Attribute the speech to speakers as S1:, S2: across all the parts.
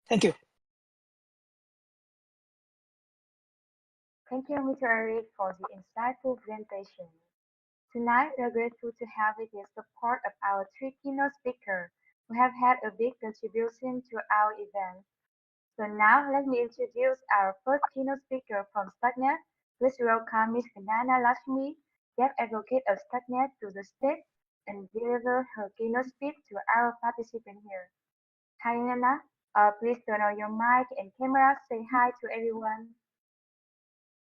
S1: Thank you.
S2: Thank you, Mr. Eric, for the insightful presentation. Tonight, we are grateful to have the support of our three keynote speakers who have had a big contribution to our event. So now, let me introduce our first keynote speaker from Stuxnet. Please welcome Ms. Kanana Lakshmi, deaf advocate of Stuxnet, to the stage and deliver her keynote speech to our participants here. Hi, Nana. Please turn on your mic and camera. Say hi to everyone.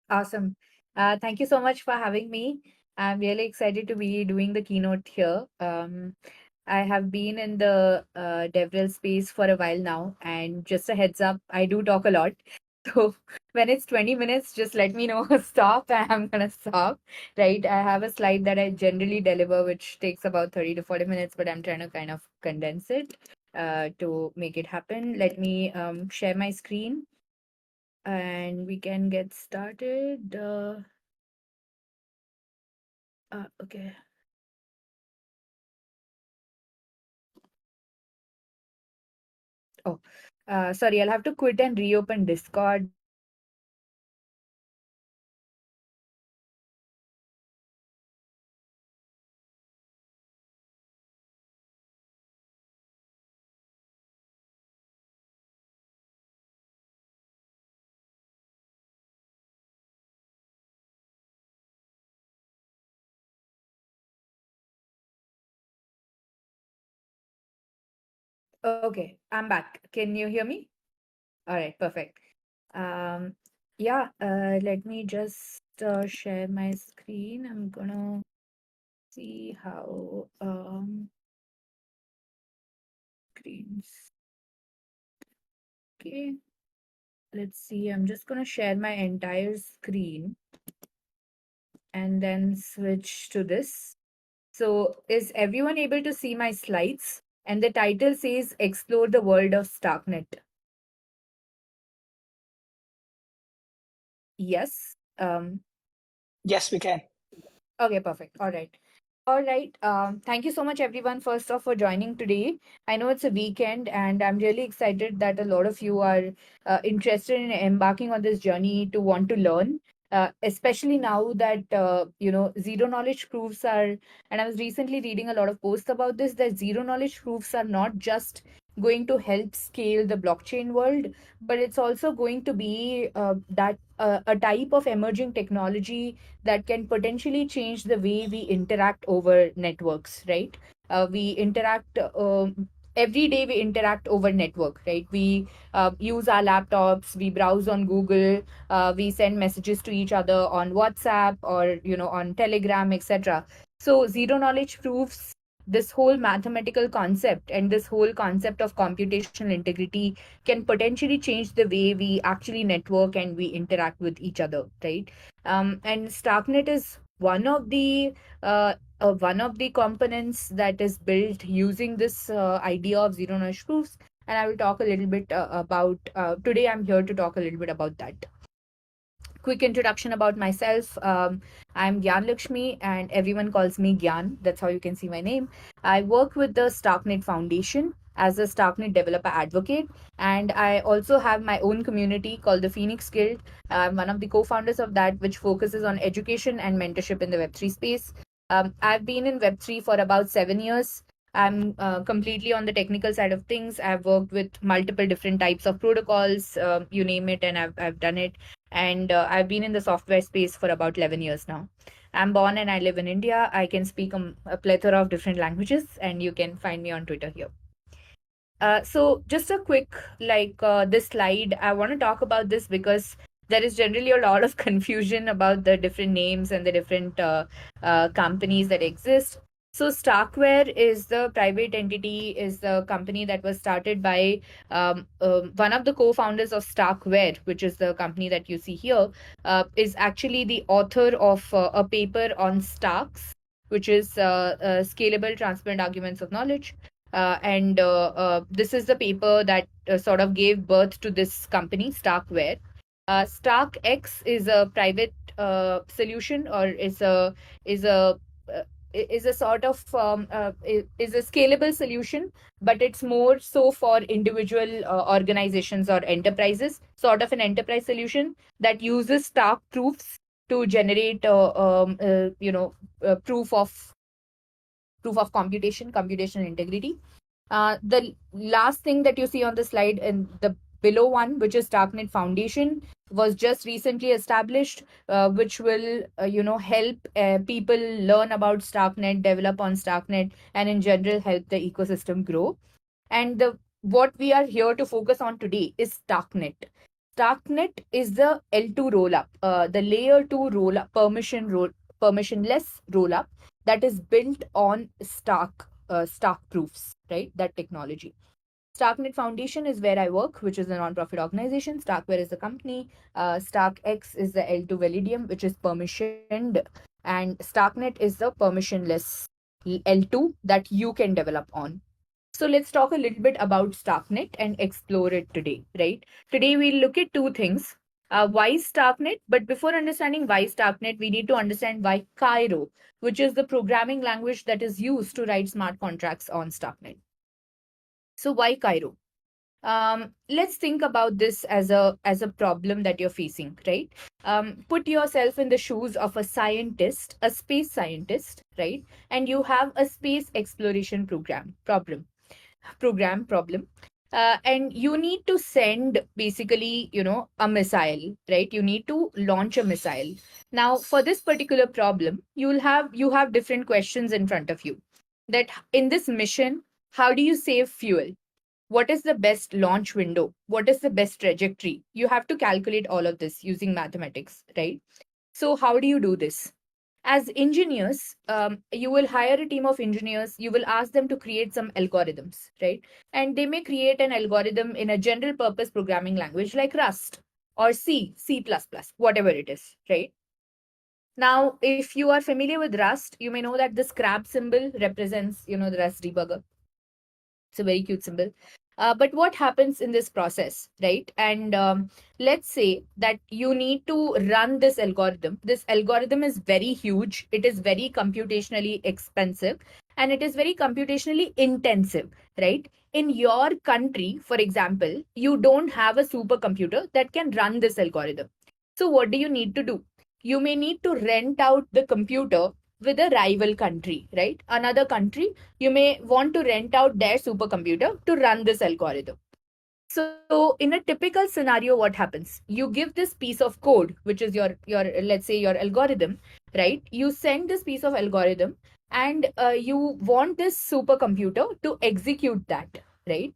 S3: Awesome. Thank you so much for having me. I'm really excited to be doing the keynote here. I have been in the DevRel space for a while now, and just a heads up, I do talk a lot. So when it's 20 minutes, just let me know, stop, and I'm gonna stop. Right? I have a slide that I generally deliver, which takes about 30 to 40 minutes, but I'm trying to kind of condense it to make it happen. Let me share my screen and we can get started. Okay. Oh, sorry, I'll have to quit and reopen Discord. Okay, I'm back. Can you hear me? All right, perfect. Um, yeah, let me just share my screen. I'm gonna see how screens. Okay, let's see. I'm just gonna share my entire screen and then switch to this. So, is everyone able to see my slides? And the title says Explore the World of Starknet. Yes.
S1: Yes, we can.
S3: Okay, perfect. All right. All right. Thank you so much, everyone, first off, for joining today. I know it's a weekend, and I'm really excited that a lot of you are interested in embarking on this journey to want to learn. Especially now that zero knowledge proofs are, and I was recently reading a lot of posts about this, that zero knowledge proofs are not just going to help scale the blockchain world, but it's also going to be that a type of emerging technology that can potentially change the way we interact over networks, right? We interact every day, we interact over network, right? We use our laptops, we browse on Google, we send messages to each other on WhatsApp or on Telegram, etc. So zero knowledge proofs, this whole mathematical concept and this whole concept of computational integrity can potentially change the way we actually network and we interact with each other, right? And Starknet is one of the components that is built using this idea of zero knowledge proofs. And I will talk a little bit about today. I'm here to talk a little bit about that. Quick introduction about myself. I'm Gyan Lakshmi, and everyone calls me Gyan. That's how you can see my name. I work with the Starknet Foundation as a Starknet developer advocate, and I also have my own community called the Phoenix Guild. I'm one of the co-founders of that, which focuses on education and mentorship in the Web3 space. I've been in Web3 for about 7 years. I'm completely on the technical side of things. I've worked with multiple different types of protocols, you name it, and I've done it. And I've been in the software space for about 11 years now. I'm born and I live in India. I can speak a plethora of different languages, and you can find me on Twitter here. So just a quick, this slide, I want to talk about this because there is generally a lot of confusion about the different names and the different companies that exist. So Starkware is the private entity, is the company that was started by one of the co-founders of Starkware, which is the company that you see here, is actually the author of a paper on Starks, which is scalable transparent arguments of knowledge. And This is the paper that sort of gave birth to this company, Starkware. StarkX is a private solution, or is a is a sort of is a scalable solution, but it's more so for individual organizations or enterprises, sort of an enterprise solution that uses Stark proofs to generate proof of computational integrity. The last thing that you see on the slide in the below one, which is Starknet Foundation, was just recently established, which will help people learn about Starknet, develop on Starknet, and in general help the ecosystem grow. And the what we are here to focus on today is Starknet. Starknet is the L2 rollup, the layer 2 rollup, permissionless rollup that is built on Stark proofs, right? That technology. Starknet Foundation is where I work, which is a non-profit organization. Starkware is the company. StarkX is the L2 Validium, which is permissioned. And Starknet is the permissionless L2 that you can develop on. So let's talk a little bit about Starknet and explore it today, right? Today we'll look at two things. Why Starknet? But before understanding why Starknet, we need to understand why Cairo, which is the programming language that is used to write smart contracts on Starknet. So why Cairo? Let's think about this as a problem that you're facing, right? Put yourself in the shoes of a scientist, a space scientist, right? And you have a space exploration problem. And you need to send basically, a missile, right? You need to launch a missile. Now, for this particular problem, you have different questions in front of you. That in this mission, how do you save fuel? What is the best launch window? What is the best trajectory? You have to calculate all of this using mathematics, right? So how do you do this? As engineers, you will hire a team of engineers. You will ask them to create some algorithms, right? And they may create an algorithm in a general purpose programming language like Rust or C++, whatever it is, right? Now, if you are familiar with Rust, you may know that this crab symbol represents, the Rust debugger. It's a very cute symbol. But what happens in this process, right? And let's say that you need to run this algorithm. This algorithm is very huge. It is very computationally expensive and it is very computationally intensive, right? In your country, for example, you don't have a supercomputer that can run this algorithm. So what do you need to do? You may need to rent out the computer with a rival country, right? Another country, you may want to rent out their supercomputer to run this algorithm. So in a typical scenario, what happens? You give this piece of code, which is your let's say your algorithm, right? You send this piece of algorithm and you want this supercomputer to execute that, right?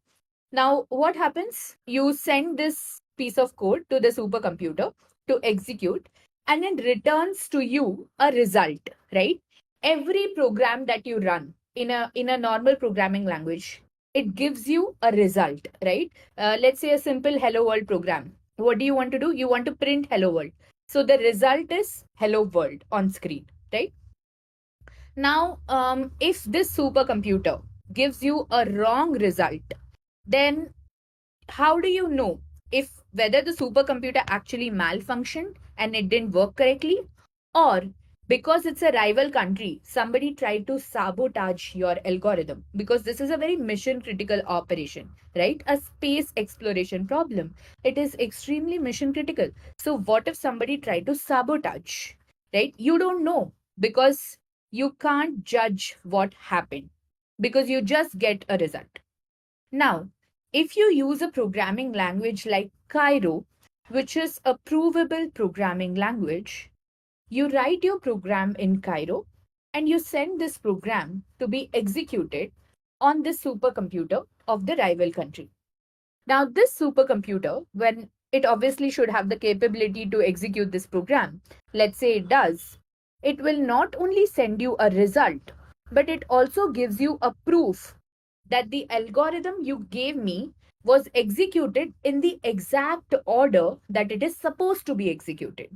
S3: Now, what happens? You send this piece of code to the supercomputer to execute, and it returns to you a result, right? Every program that you run in a normal programming language, it gives you a result, right? Let's say a simple hello world program. What do you want to do? You want to print hello world. So the result is hello world on screen, right? Now, if this supercomputer gives you a wrong result, then how do you know if whether the supercomputer actually malfunctioned and it didn't work correctly, or because it's a rival country, somebody tried to sabotage your algorithm? Because this is a very mission critical operation, right? A space exploration problem. It is extremely mission critical. So what if somebody tried to sabotage, right? You don't know because you can't judge what happened because you just get a result. Now, if you use a programming language like Cairo, which is a provable programming language, you write your program in Cairo and you send this program to be executed on this supercomputer of the rival country. Now, this supercomputer, when it obviously should have the capability to execute this program, let's say it does, it will not only send you a result, but it also gives you a proof that the algorithm you gave me was executed in the exact order that it is supposed to be executed,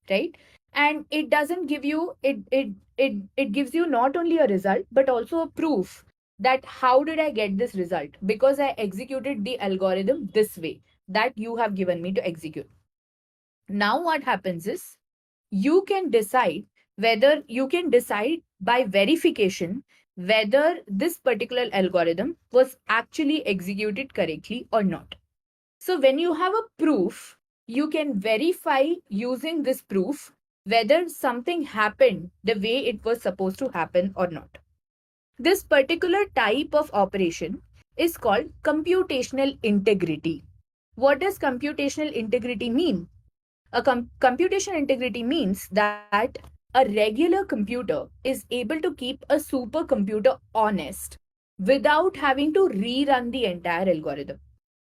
S3: right? And it doesn't give you it gives you not only a result but also a proof that how did I get this result, because I executed the algorithm this way that you have given me to execute. Now what happens is you can decide by verification whether this particular algorithm was actually executed correctly or not. So when you have a proof, you can verify using this proof whether something happened the way it was supposed to happen or not. This particular type of operation is called computational integrity. What does computational integrity mean? Computational integrity means that a regular computer is able to keep a supercomputer honest without having to rerun the entire algorithm.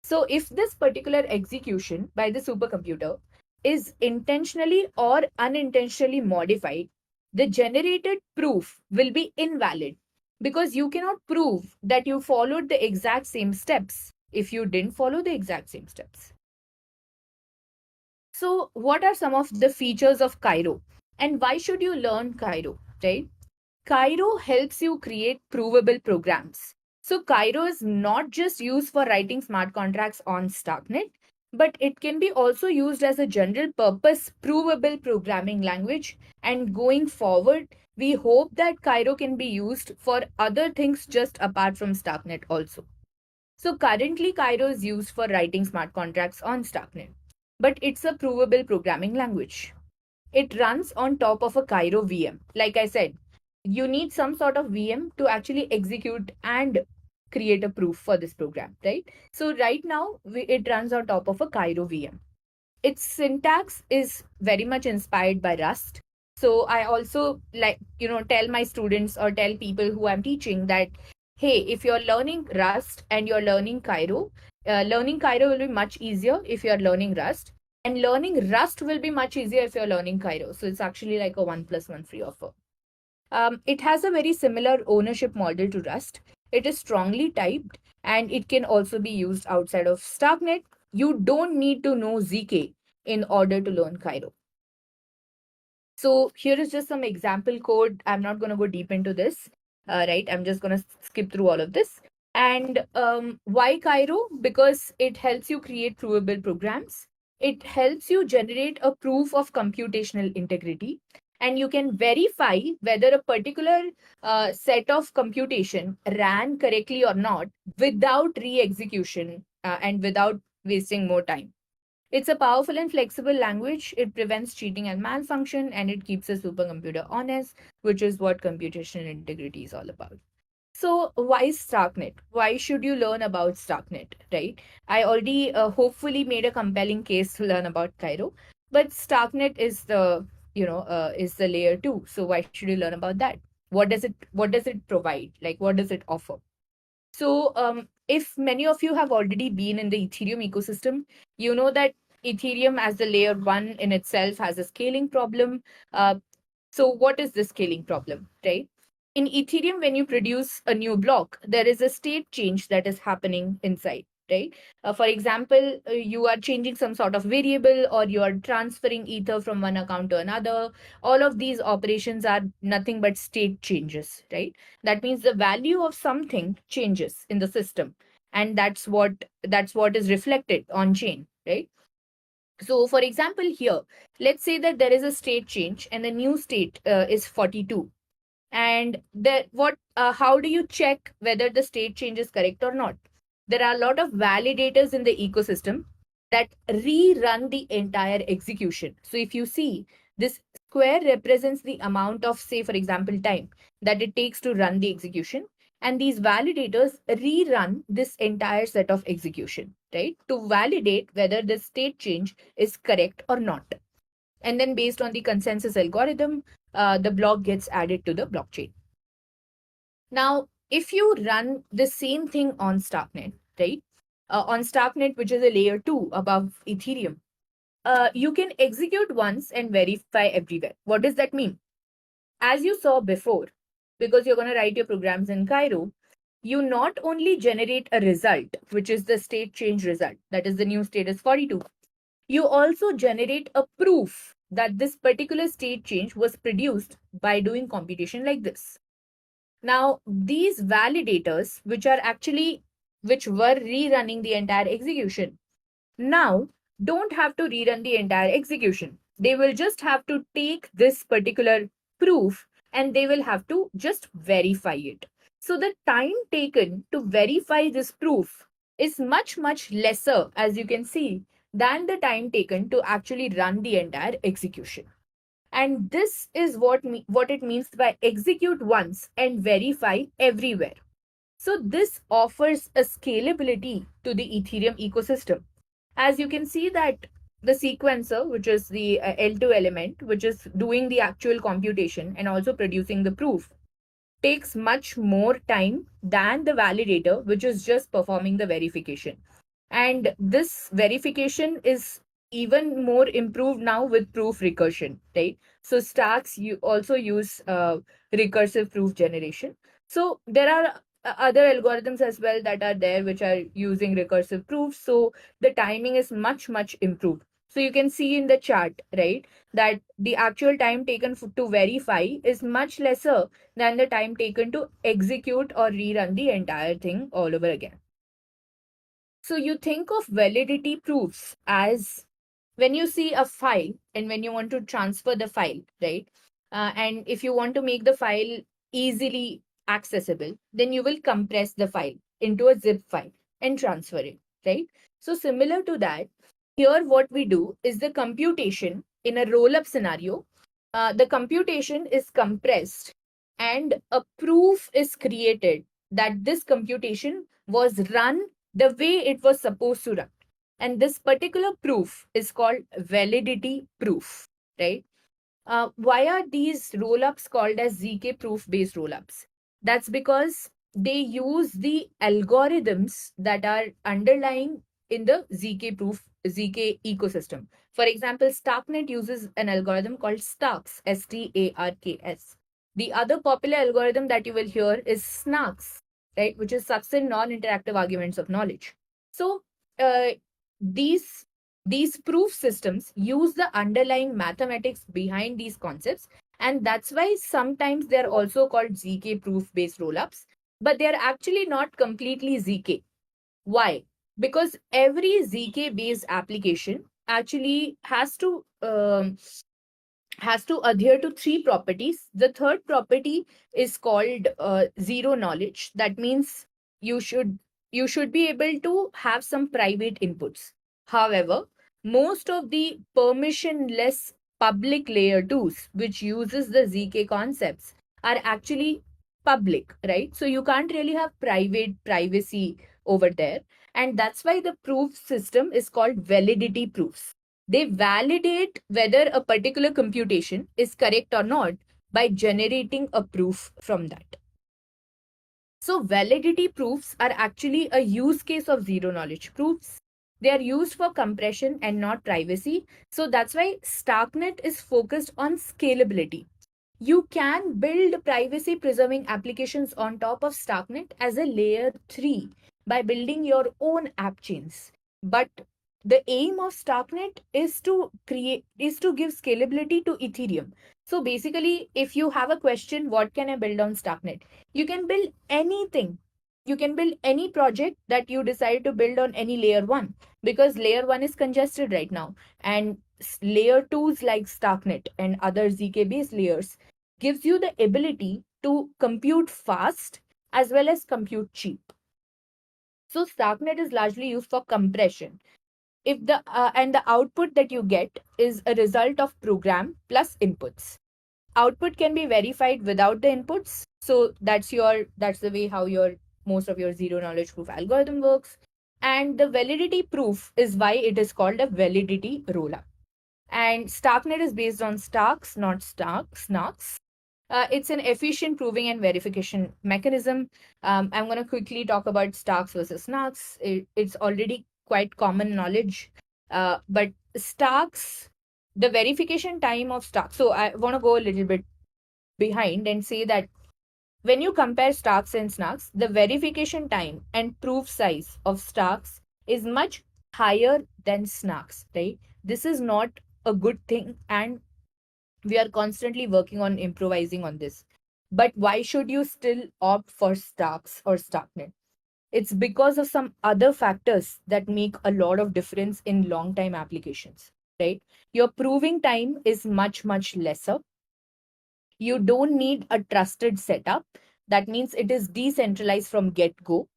S3: So, if this particular execution by the supercomputer is intentionally or unintentionally modified, the generated proof will be invalid because you cannot prove that you followed the exact same steps if you didn't follow the exact same steps. So, what are some of the features of Cairo? And why should you learn Cairo, right? Cairo helps you create provable programs. So, Cairo is not just used for writing smart contracts on Starknet, but it can be also used as a general purpose provable programming language. And going forward, we hope that Cairo can be used for other things just apart from Starknet also. So currently, Cairo is used for writing smart contracts on Starknet, but it's a provable programming language. It runs on top of a Cairo VM. Like I said, you need some sort of VM to actually execute and create a proof for this program, right? So right now, it runs on top of a Cairo VM. Its syntax is very much inspired by Rust. So I also tell my students or tell people who I'm teaching that, hey, if you're learning Rust and you're learning Cairo will be much easier if you're learning Rust. And learning Rust will be much easier if you're learning Cairo. So it's actually like a 1+1 free offer. It has a very similar ownership model to Rust. It is strongly typed and it can also be used outside of Starknet. You don't need to know ZK in order to learn Cairo. So here is just some example code. I'm not going to go deep into this, right? I'm just going to skip through all of this. And why Cairo? Because it helps you create provable programs. It helps you generate a proof of computational integrity. And you can verify whether a particular set of computation ran correctly or not without re-execution and without wasting more time. It's a powerful and flexible language. It prevents cheating and malfunction, and it keeps a supercomputer honest, which is what computational integrity is all about. So, why Starknet? Why should you learn about Starknet, right? I already hopefully made a compelling case to learn about Cairo, but Starknet is the layer 2. So, why should you learn about that? What does it provide? Like, what does it offer? So, if many of you have already been in the Ethereum ecosystem, you know that Ethereum as the layer 1 in itself has a scaling problem. So, what is the scaling problem, right? In Ethereum, when you produce a new block, there is a state change that is happening inside, right? For example, you are changing some sort of variable or you are transferring Ether from one account to another. All of these operations are nothing but state changes, right? That means the value of something changes in the system. And that's what is reflected on chain, right? So, for example, here, let's say that there is a state change and the new state is 42. And how do you check whether the state change is correct or not? There are a lot of validators in the ecosystem that rerun the entire execution. So if you see, this square represents the amount of, say, for example, time that it takes to run the execution. And these validators rerun this entire set of execution, right? To validate whether the state change is correct or not. And then based on the consensus algorithm, the block gets added to the blockchain. Now, if you run the same thing on Starknet, right? On Starknet, which is a layer 2 above Ethereum, you can execute once and verify everywhere. What does that mean? As you saw before, because you're going to write your programs in Cairo, you not only generate a result, which is the state change result, that is the new state is 42, you also generate a proof that this particular state change was produced by doing computation like this. Now, these validators, which were rerunning the entire execution, now don't have to rerun the entire execution. They will just have to take this particular proof and they will have to just verify it. So the time taken to verify this proof is much, much lesser, as you can see, than the time taken to actually run the entire execution. And this is what it means by execute once and verify everywhere. So this offers a scalability to the Ethereum ecosystem. As you can see that the sequencer, which is the L2 element, which is doing the actual computation and also producing the proof, takes much more time than the validator, which is just performing the verification. And this verification is even more improved now with proof recursion, right? So stacks you also use recursive proof generation. So there are other algorithms as well that are there which are using recursive proofs. So the timing is much, much improved. So you can see in the chart, right, that the actual time taken to verify is much lesser than the time taken to execute or rerun the entire thing all over again. So you think of validity proofs as when you see a file and when you want to transfer the file, right? And if you want to make the file easily accessible, then you will compress the file into a zip file and transfer it, right? So similar to that, here what we do is the computation in a roll-up scenario. The computation is compressed and a proof is created that this computation was run the way it was supposed to run. And this particular proof is called validity proof, right? Why are these rollups called as ZK proof based rollups? That's because they use the algorithms that are underlying in the ZK ecosystem. For example, Starknet uses an algorithm called Starks, Starks. The other popular algorithm that you will hear is Snarks, right, which is succinct non-interactive arguments of knowledge. So uh, these these proof systems use the underlying mathematics behind these concepts, and that's why sometimes they're also called ZK proof based rollups, but they're actually not completely ZK. Why? Because every ZK based application actually has to adhere to three properties. The third property is called zero knowledge. That means you should you should be able to have some private inputs. However, most of the permissionless public layer 2s, which uses the ZK concepts, are actually public, right? So you can't really have private privacy over there. And that's why the proof system is called validity proofs. They validate whether a particular computation is correct or not by generating a proof from that. So validity proofs are actually a use case of zero knowledge proofs. They are used for compression and not privacy. So that's why Starknet is focused on scalability. You can build privacy preserving applications on top of Starknet as a layer 3 by building your own app chains. But the aim of Starknet is to give scalability to Ethereum. So basically, if you have a question, what can I build on Starknet? You can build anything. You can build any project that you decide to build on any layer 1, because layer 1 is congested right now, and layer 2s like Starknet and other ZK based layers gives you the ability to compute fast as well as compute cheap. So Starknet is largely used for compression. If the and the output that you get is a result of program plus inputs. Output can be verified without the inputs. So that's the way how your most of your zero knowledge proof algorithm works. And the validity proof is why it is called a validity rollup. And Starknet is based on Starks, not Snarks. It's an efficient proving and verification mechanism. I'm going to quickly talk about Starks versus Snarks. It's already quite common knowledge. But Starks, the verification time of Starks. So I want to go a little bit behind and say that when you compare Starks and Snarks, the verification time and proof size of Starks is much higher than Snarks, right? This is not a good thing, and we are constantly working on improvising on this. But why should you still opt for Starks or Starknet? It's because of some other factors that make a lot of difference in long time applications, right? Your proving time is much, much lesser. You don't need a trusted setup. That means it is decentralized from get go.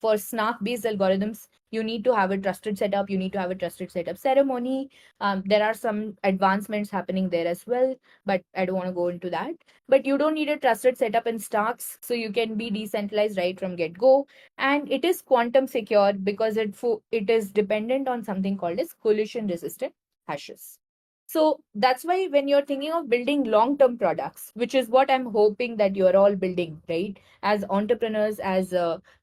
S3: For snark based algorithms, you need to have a trusted setup, you need to have a trusted setup ceremony. There are some advancements happening there as well, but I don't want to go into that. But you don't need a trusted setup in Starks, so you can be decentralized right from get go. And it is quantum secure because it is dependent on something called as collision resistant hashes. So that's why when you're thinking of building long term products, which is what I'm hoping that you're all building, right? As entrepreneurs, as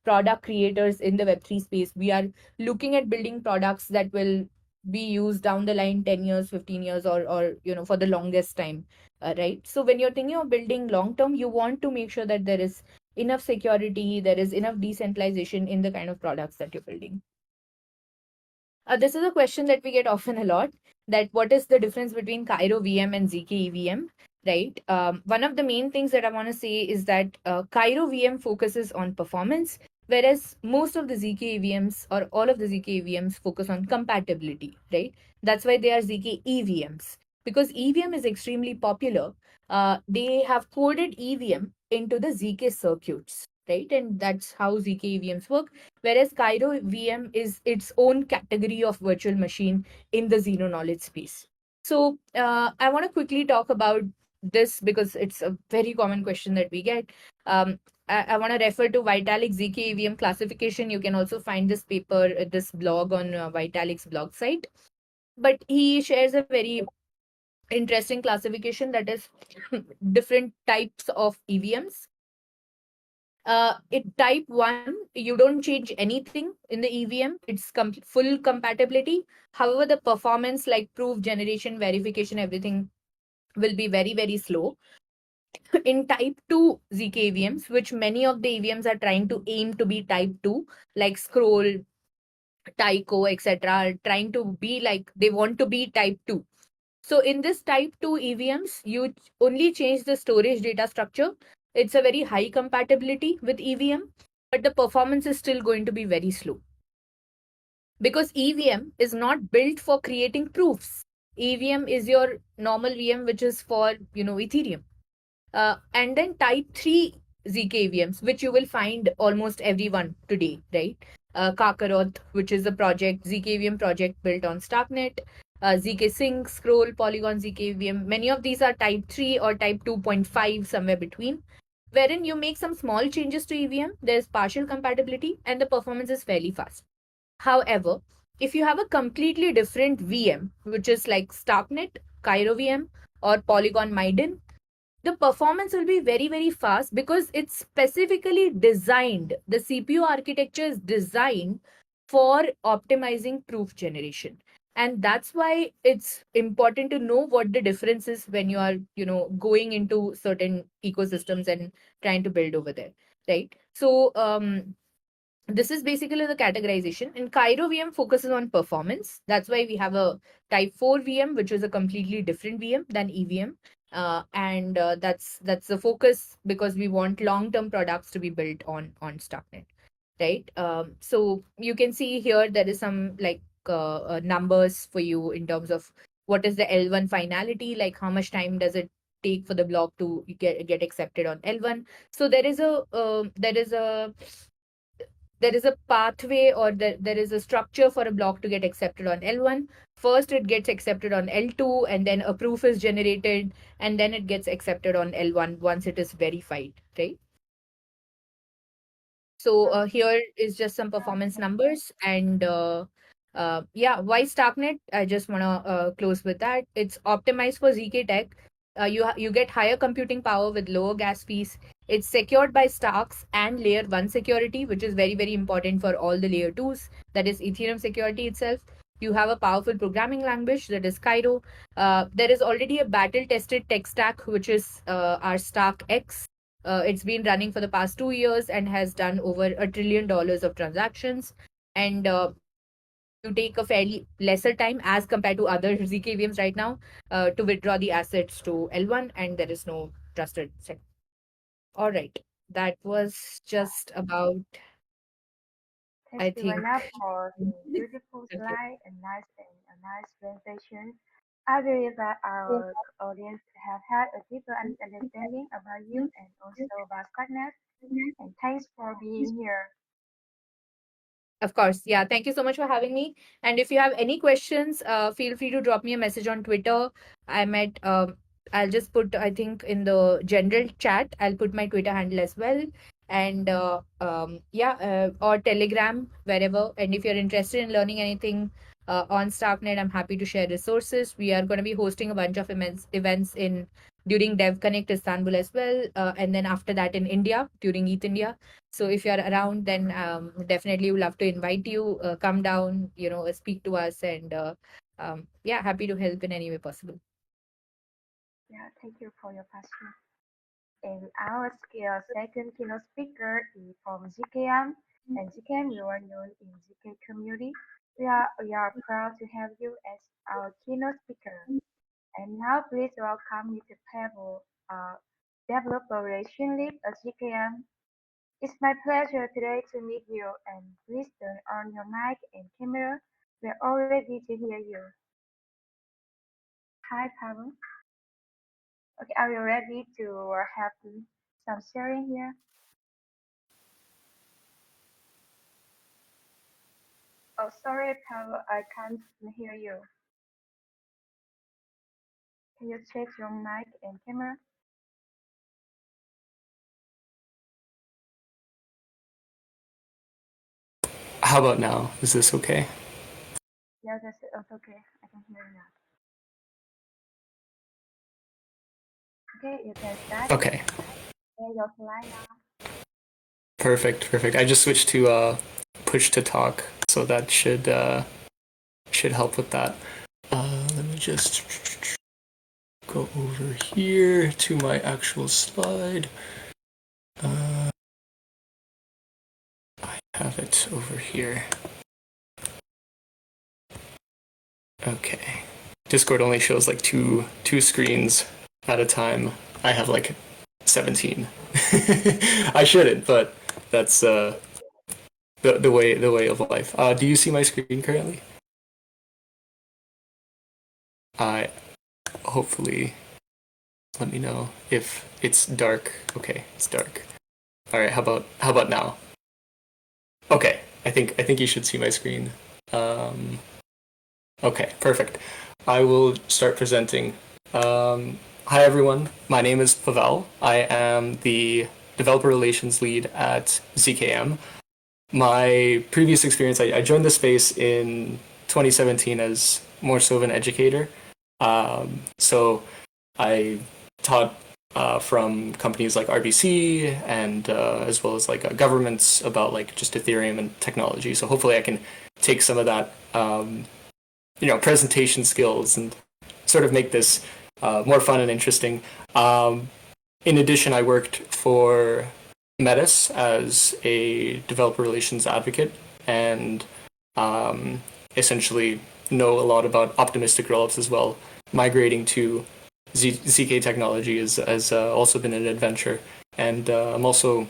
S3: product creators in the Web3 space, we are looking at building products that will be used down the line 10 years, 15 years, or for the longest time, right? So when you're thinking of building long term, you want to make sure that there is enough security, there is enough decentralization in the kind of products that you're building. This is a question that we get often a lot, that what is the difference between Cairo VM and ZK EVM, right? One of the main things that I want to say is that Cairo VM focuses on performance, whereas most of the ZK EVMs or all of the ZK EVMs focus on compatibility, right? That's why they are ZK EVMs. Because EVM is extremely popular, they have coded EVM into the ZK circuits, right? And that's how ZK EVMs work, whereas Cairo VM is its own category of virtual machine in the zero knowledge space. So I want to quickly talk about this because it's a very common question that we get. I want to refer to Vitalik's ZK EVM classification. You can also find this paper, this blog on Vitalik's blog site. But he shares a very interesting classification that is different types of EVMs. It type 1, you don't change anything in the EVM. It's full compatibility. However, the performance like proof generation, verification, everything will be very, very slow. In type 2 ZK EVMs, which many of the EVMs are trying to aim to be type 2, like Scroll, Tyco, etc., are trying to be like, they want to be type 2. So in this type 2 EVMs, you only change the storage data structure. It's a very high compatibility with EVM, but the performance is still going to be very slow. Because EVM is not built for creating proofs. EVM is your normal VM, which is for, Ethereum. And then type 3 ZK EVMs, which you will find almost everyone today, right? Kakarot, which is a project, ZK EVM project built on Starknet, ZK Sync, Scroll, Polygon ZK EVM. Many of these are type 3 or type 2.5, somewhere between, wherein you make some small changes to EVM, there's partial compatibility, and the performance is fairly fast. However, if you have a completely different VM, which is like Starknet, Cairo VM, or Polygon Maiden, the performance will be very, very fast because it's specifically designed. The CPU architecture is designed for optimizing proof generation. And that's why it's important to know what the difference is when you are, going into certain ecosystems and trying to build over there, right? So, this is basically the categorization. And Cairo VM focuses on performance. That's why we have a type 4 VM, which is a completely different VM than EVM. And that's the focus because we want long-term products to be built on Starknet, right? So you can see here there is some like numbers for you in terms of what is the L1 finality, like how much time does it take for the block to get accepted on L1. So there is a pathway, or there is a structure for a block to get accepted on L1. First, it gets accepted on L2, and then a proof is generated, and then it gets accepted on L1 once it is verified, right? So here is just some performance numbers. And yeah, why Starknet? I just want to close with that. It's optimized for ZK tech. You get higher computing power with lower gas fees. It's secured by Starks and layer 1 security, which is very, very important for all the layer 2s. That is Ethereum security itself. You have a powerful programming language, that is Cairo. There is already a battle tested tech stack, which is our Stark X. It's been running for the past 2 years and has done over $1 trillion of transactions. And you take a fairly lesser time as compared to other ZKVMs right now to withdraw the assets to L1, and there is no trusted set. All right. That was just about,
S2: Thanks,
S3: I think.
S2: Ivana, for the beautiful
S3: Thank you.
S2: slide, a nice presentation. I believe that our audience have had a deeper understanding about you and also about Skynet, and thanks for being here.
S3: Of course. Yeah. Thank you so much for having me. And if you have any questions, feel free to drop me a message on Twitter. I'm at, I'll just put, I think, in the general chat, I'll put my Twitter handle as well. And yeah, or Telegram, wherever. And if you're interested in learning anything on StackNet, I'm happy to share resources. We are going to be hosting a bunch of events in during Dev Connect Istanbul as well. And then after that in India, during ETH India. So if you're around, then definitely would love to invite you. Come down, speak to us, and yeah, happy to help in any way possible.
S2: Yeah, thank you for your passion. And our second keynote speaker is from ZKM, and ZKM you are known in ZK community. We are proud to have you as our keynote speaker. And now please welcome Mr. Pavel, Developer Relation Lead at ZKM. It's my pleasure today to meet you, and please turn on your mic and camera. We're all ready to hear you. Hi, Pavel. Okay, are you ready to have some sharing here? Oh, sorry, Pavel, I can't hear you. Can you check your mic and camera?
S4: How about now? Is this okay?
S2: Yeah, that's okay. I can hear you now. Okay, you can start.
S4: Okay,
S2: Yeah, your slide now.
S4: perfect. I just switched to push to talk, so that should help with that. Let me just go over here to my actual slide. I have it over here. Okay. Discord only shows like two screens at a time. I have like 17. I shouldn't, but that's the way of life. Do you see my screen currently? I hopefully let me know if it's dark. Okay, it's dark. All right, how about now? Okay, I think you should see my screen. Okay, perfect. I will start presenting. Hi everyone, my name is Pavel. I am the developer relations lead at ZKM. My previous experience, I joined the space in 2017 as more so of an educator. So I taught from companies like RBC and as well as like governments about like just Ethereum and technology. So hopefully I can take some of that presentation skills and sort of make this more fun and interesting. In addition, I worked for Metis as a developer relations advocate and essentially know a lot about optimistic rollups as well. Migrating to ZK technology has also been an adventure, and I'm also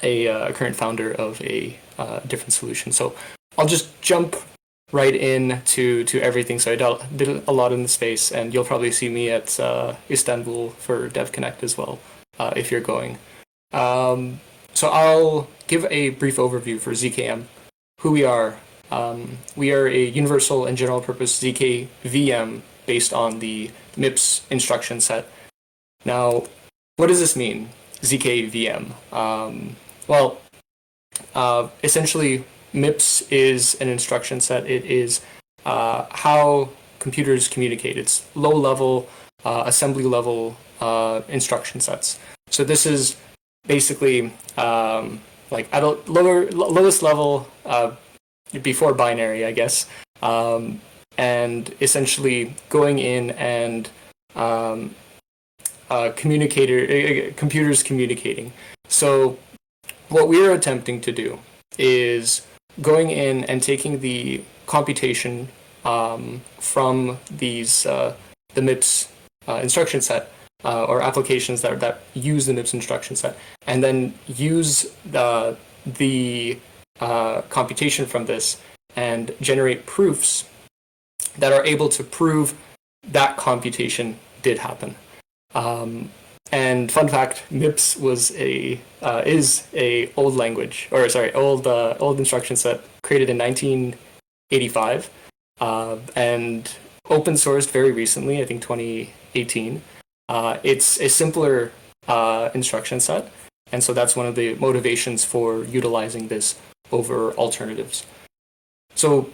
S4: a current founder of a different solution. So I'll just jump right in to everything. So I did a lot in the space, and you'll probably see me at Istanbul for Dev Connect as well if you're going. So I'll give a brief overview for ZKM, who we are. We are a universal and general purpose ZK VM based on the MIPS instruction set. Now, what does this mean, ZK VM? Essentially, MIPS is an instruction set. It is how computers communicate. It's low-level, assembly-level instruction sets. So this is basically like at a lowest level before binary, I guess, and essentially going in and computers communicating. So what we are attempting to do is going in and taking the computation from these the MIPS instruction set or applications that use the MIPS instruction set, and then use the computation from this and generate proofs that are able to prove that computation did happen. And fun fact, MIPS is a old language, or sorry, old instruction set created in 1985, and open sourced very recently, I think 2018. It's a simpler instruction set, and so that's one of the motivations for utilizing this over alternatives. So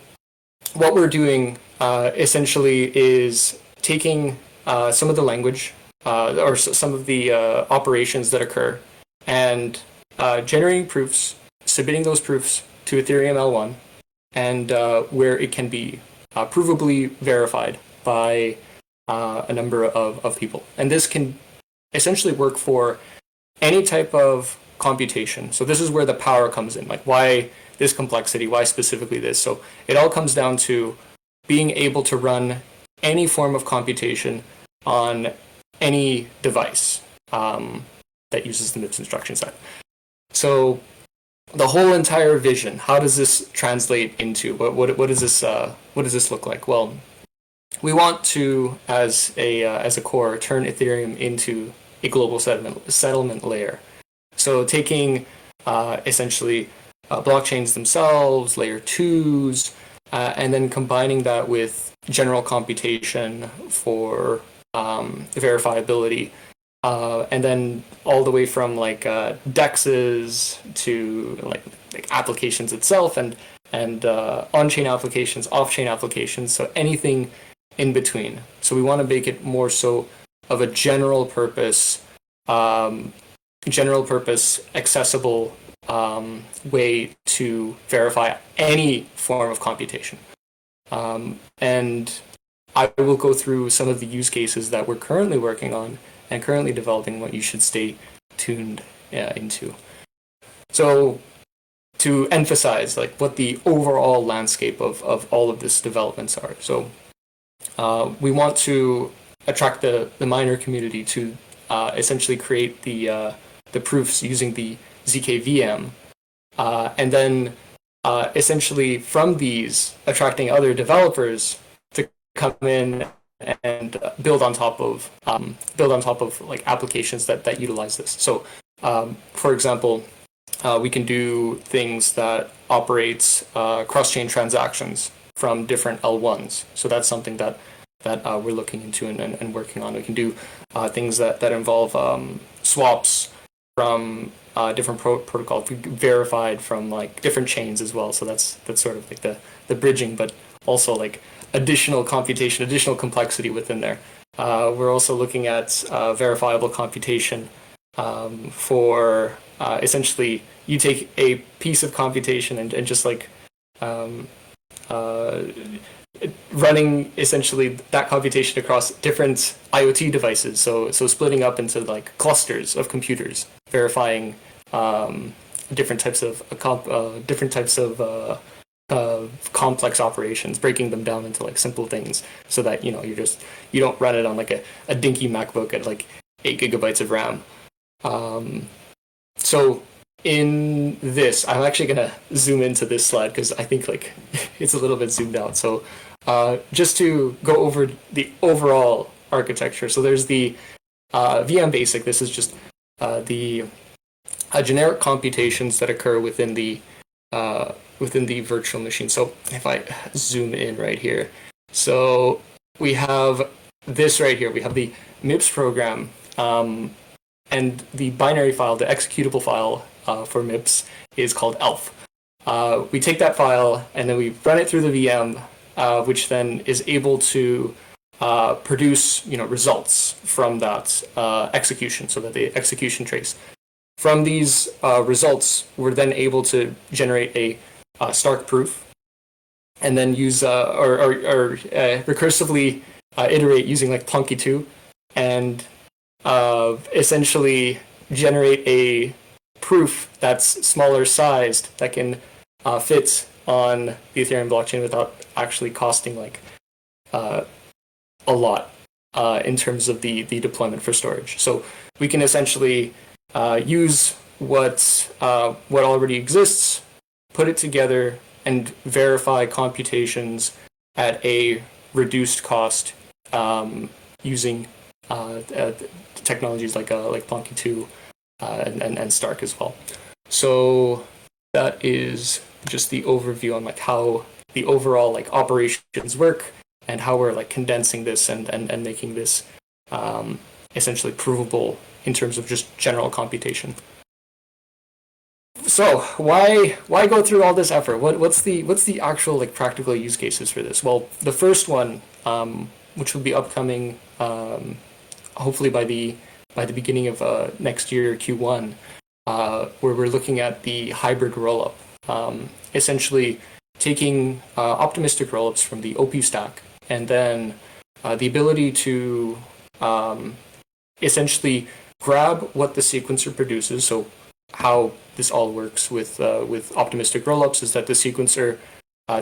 S4: what we're doing essentially is taking some of the language or some of the operations that occur and generating proofs, submitting those proofs to Ethereum L1, and where it can be provably verified by a number of people. And this can essentially work for any type of computation. So this is where the power comes in, like why this complexity, why specifically this. So it all comes down to being able to run any form of computation on any device that uses the MIPS instruction set. So the whole entire vision, how does this translate into what does this look like? Well, we want to, as a core, turn Ethereum into a global settlement layer. So taking essentially blockchains themselves, layer 2s, and then combining that with general computation for verifiability, and then all the way from like dexes to like applications itself, and on-chain applications, off-chain applications, so anything in between. So we want to make it more so of a general purpose accessible way to verify any form of computation. And I will go through some of the use cases that we're currently working on and currently developing, what you should stay tuned into. So to emphasize like what the overall landscape of all of this developments are. So we want to attract the miner community to essentially create the proofs using the ZK VM, and then essentially from these attracting other developers to come in and build on top of like applications that utilize this. So for example, we can do things that operates cross-chain transactions from different L1s. So that's something that we're looking into and working on. We can do things that involve swaps from different protocols verified from like different chains as well. So that's sort of like the bridging, but also like additional computation, additional complexity within there. We're also looking at verifiable computation for essentially you take a piece of computation and just like running essentially that computation across different IoT devices. So splitting up into like clusters of computers, verifying different types of complex operations, breaking them down into like simple things, so that you don't run it on like a dinky MacBook at like 8 gigabytes of RAM. So in this, I'm actually gonna zoom into this slide because I think like it's a little bit zoomed out. So just to go over the overall architecture. So there's the VM basic. This is just the generic computations that occur within the virtual machine. So if I zoom in right here, so we have this right here. We have the MIPS program, and the binary file, the executable file for MIPS is called ELF. We take that file and then we run it through the VM, which then is able to produce results from that execution, so that the execution trace. From these results, we're then able to generate a Stark proof, and then use or recursively iterate using like Plunky2, and essentially generate a proof that's smaller sized that can fit on the Ethereum blockchain without actually costing like a lot in terms of the deployment for storage. So we can essentially use what already exists, put it together, and verify computations at a reduced cost using technologies like Plonky 2 and Stark as well. So that is just the overview on like how the overall like operations work and how we're like condensing this and making this essentially provable in terms of just general computation. So why go through all this effort? What's the actual like practical use cases for this? Well, the first one, which will be upcoming, hopefully by the beginning of next year, Q1, where we're looking at the hybrid rollup, essentially taking optimistic rollups from the OP stack, and then the ability to essentially grab what the sequencer produces. So how this all works with optimistic rollups is that the sequencer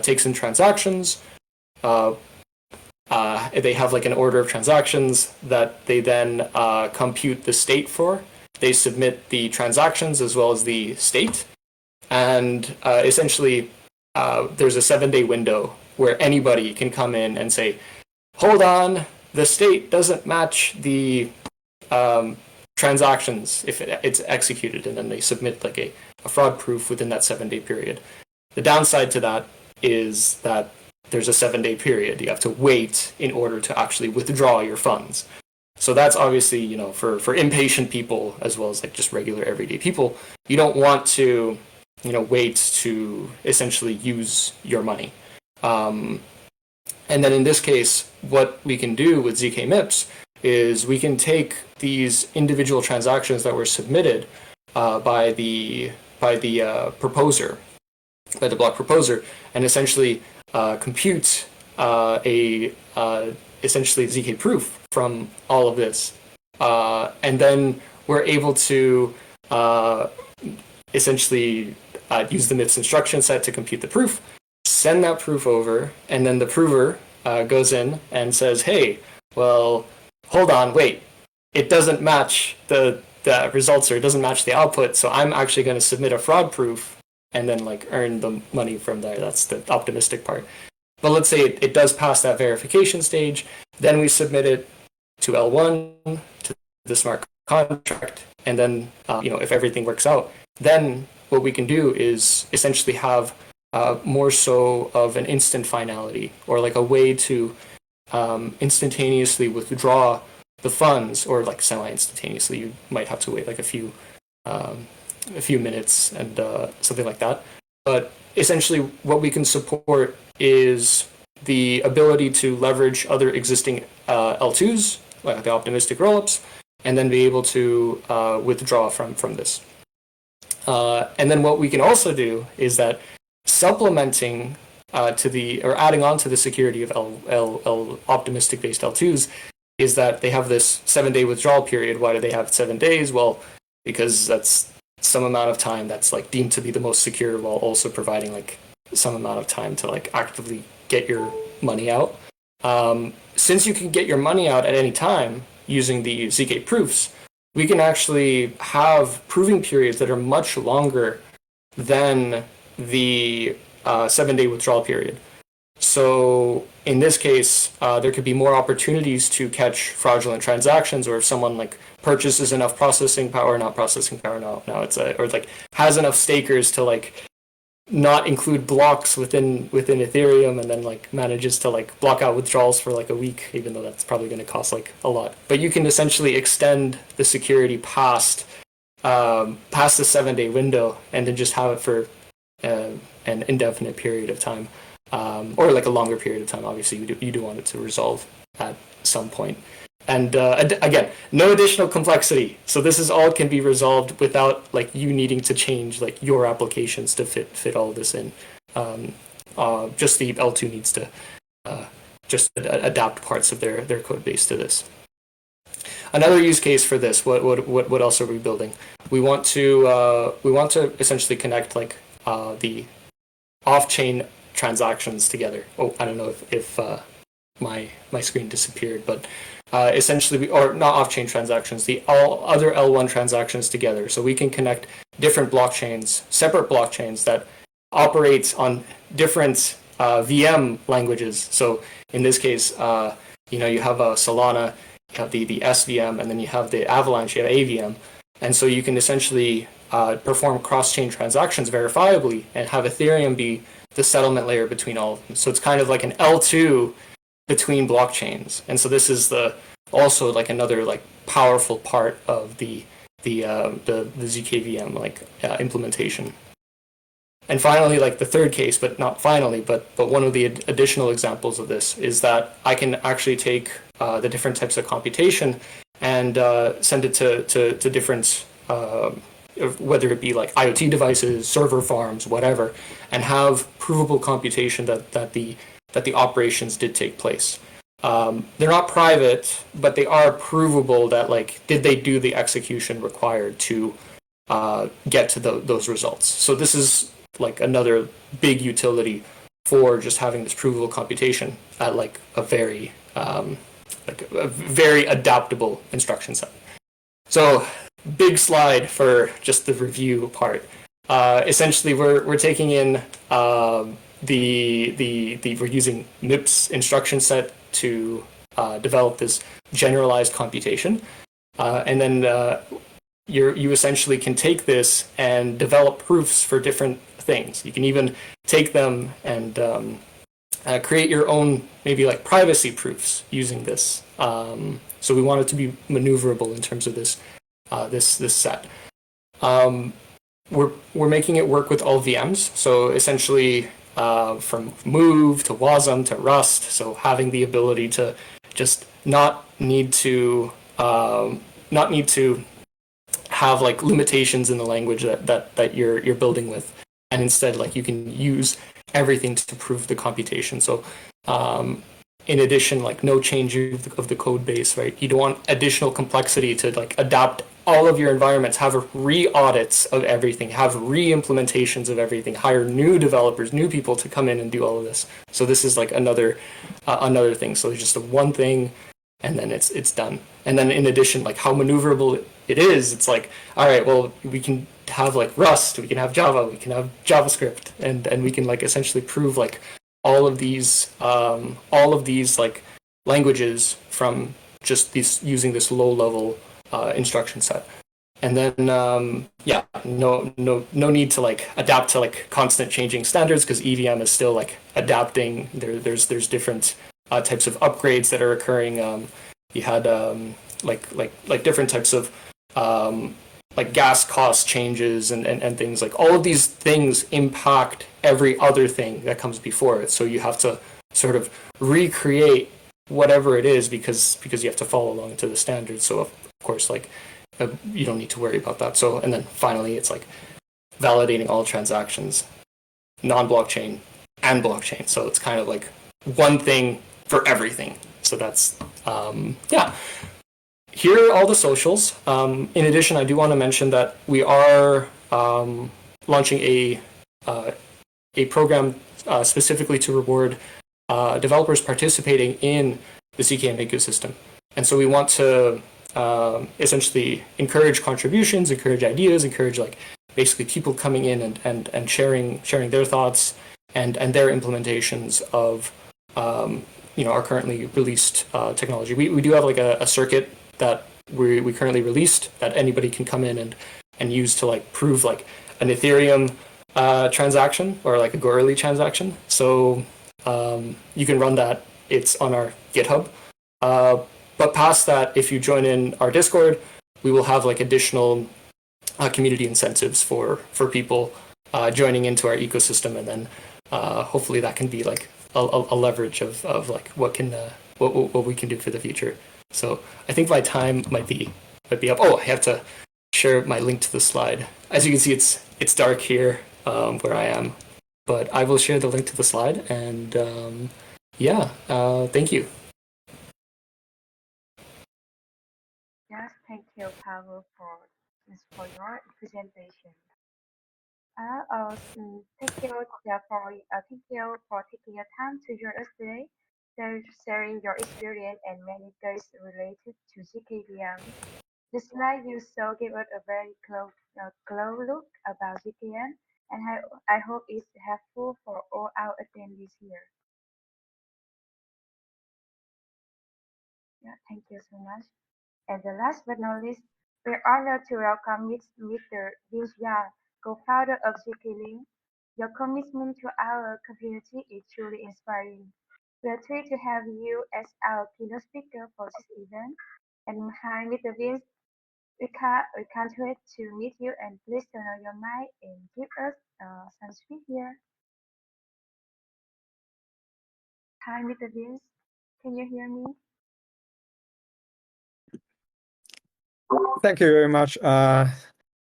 S4: takes in transactions. They have like an order of transactions that they then compute the state for. They submit the transactions as well as the state, and essentially there's a 7-day window where anybody can come in and say, hold on, the state doesn't match the transactions if it's executed, and then they submit like a fraud proof within that 7-day period. The downside to that is that there's a 7-day period. You have to wait in order to actually withdraw your funds. So that's obviously, you know, for impatient people as well as like just regular everyday people, you don't want to, you know, wait to essentially use your money. And then in this case, what we can do with ZK MIPS is we can take these individual transactions that were submitted by the proposer, by the block proposer, and essentially compute essentially ZK proof from all of this, and then we're able to essentially use the MIPS instruction set to compute the proof, send that proof over, and then the prover goes in and says, hey, well, hold on, wait, it doesn't match the results, or it doesn't match the output, so I'm actually going to submit a fraud proof and then like earn the money from there. That's the optimistic part. But let's say it does pass that verification stage, then we submit it to L1, to the smart contract, and then you know, if everything works out, then what we can do is essentially have more so of an instant finality, or like a way to instantaneously withdraw the funds, or like semi-instantaneously. You might have to wait like a few minutes and something like that. But essentially what we can support is the ability to leverage other existing L2s, like the optimistic rollups, and then be able to withdraw from this. And then what we can also do is that supplementing or adding on to the security of L optimistic based L2s is that they have this 7-day withdrawal period. Why do they have 7 days? Well, because that's some amount of time that's like deemed to be the most secure, while also providing like some amount of time to like actively get your money out. Since you can get your money out at any time using the ZK proofs, we can actually have proving periods that are much longer than the 7-day withdrawal period. So in this case, there could be more opportunities to catch fraudulent transactions, or if someone like purchases enough processing power, not processing power, no, it's or like has enough stakers to like not include blocks within Ethereum, and then like manages to like block out withdrawals for like a week, even though that's probably going to cost like a lot. But you can essentially extend the security past the 7-day window, and then just have it for an indefinite period of time, or like a longer period of time. Obviously, you do want it to resolve at some point. And again, no additional complexity. So this is all can be resolved without like you needing to change like your applications to fit all of this in. Just the L2 needs to just adapt parts of their code base to this. Another use case for this, what else are we building? We want to essentially connect like the off-chain transactions together. Oh, I don't know if my screen disappeared, but essentially, or not off-chain transactions, the all other L1 transactions together. So we can connect different blockchains, separate blockchains that operate on different VM languages. So in this case, you have Solana, you have the SVM, and then you have the Avalanche, you have AVM. And so you can essentially perform cross-chain transactions verifiably and have Ethereum be the settlement layer between all of them. So it's kind of like an L2 between blockchains. And so this is also like another like powerful part of the ZKVM implementation. And finally, like the third case, but not finally, but one of the additional examples of this is that I can actually take the different types of computation and send it to different, whether it be like IoT devices, server farms, whatever, and have provable computation that the operations did take place. They're not private, but they are provable that like did they do the execution required to get to those results. So this is like another big utility for just having this provable computation at like a very adaptable instruction set. So big slide for just the review part. Essentially, we're taking in we're using MIPS instruction set to develop this generalized computation, and then you essentially can take this and develop proofs for different things. You can even take them and create your own maybe like privacy proofs using this. So we want it to be maneuverable in terms of this set. We're making it work with all VMs. So essentially from Move to Wasm to Rust. So having the ability to just not need to have like limitations in the language that you're building with, and instead like you can use everything to prove the computation. So in addition, like no change of the code base, right? You don't want additional complexity to like adapt all of your environments, have re-audits of everything, have re-implementations of everything, hire new developers, new people to come in and do all of this. So this is like another thing. So it's just a one thing, and then it's done. And then in addition, like how maneuverable it is, it's like, all right, well, we can have like Rust, we can have Java, we can have JavaScript, and we can like essentially prove like all of these like languages from just using this low level instruction set. And then no need to like adapt to like constant changing standards, because EVM is still like adapting. There's different types of upgrades that are occurring. You had like different types of like gas cost changes and things. Like all of these things impact every other thing that comes before it. So you have to sort of recreate whatever it is because you have to follow along to the standards. So of course, like you don't need to worry about that. So, and then finally, it's like validating all transactions, non-blockchain and blockchain. So it's kind of like one thing for everything. So that's Here are all the socials. In addition, I do want to mention that we are launching a program specifically to reward developers participating in the CKM ecosystem. And so we want to essentially encourage contributions, encourage ideas, encourage like basically people coming in and sharing their thoughts and their implementations of our currently released technology. We do have like a circuit that we currently released that anybody can come in and use to like prove like an Ethereum transaction or like a Goerli transaction. So you can run that. It's on our GitHub. But past that, if you join in our Discord, we will have like additional community incentives for people joining into our ecosystem, and then hopefully that can be like a leverage of like what we can do for the future. So I think my time might be up. Oh, I have to share my link to the slide. As you can see, it's dark here where I am, but I will share the link to the slide, and thank you.
S2: Yes, thank you, Pavel, for your presentation. Thank you, thank you for taking your time to join us today, sharing your experience and many things related to ZKVM. The slide you saw gave us a very close look about ZKM, and I hope it's helpful for all our attendees here. Yeah, thank you so much. And the last but not least, we're honored to welcome Mr. Vince Yang, co-founder of ZK-Link. Your commitment to our community is truly inspiring. We are thrilled to have you as our keynote speaker for this event. And hi, Mr. Vince, we can't wait to meet you and please turn on your mic and give us some speak here. Hi, Mr. Vince, can you hear me?
S5: Thank you very much. I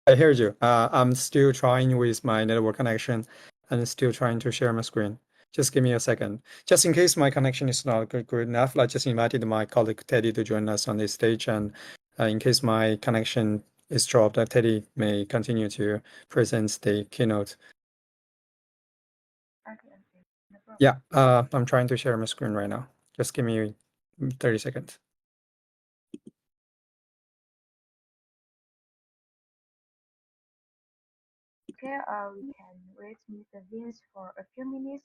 S5: heard you. I'm still trying with my network connection and still trying to share my screen. Just give me a second. Just in case my connection is not good enough, I just invited my colleague Teddy to join us on this stage. And in case my connection is dropped, Teddy may continue to present the keynote.
S2: Okay, no problem.
S5: Yeah, I'm trying to share my screen right now. Just give me 30 seconds.
S2: Okay, we can wait Mr. Vince for a few minutes.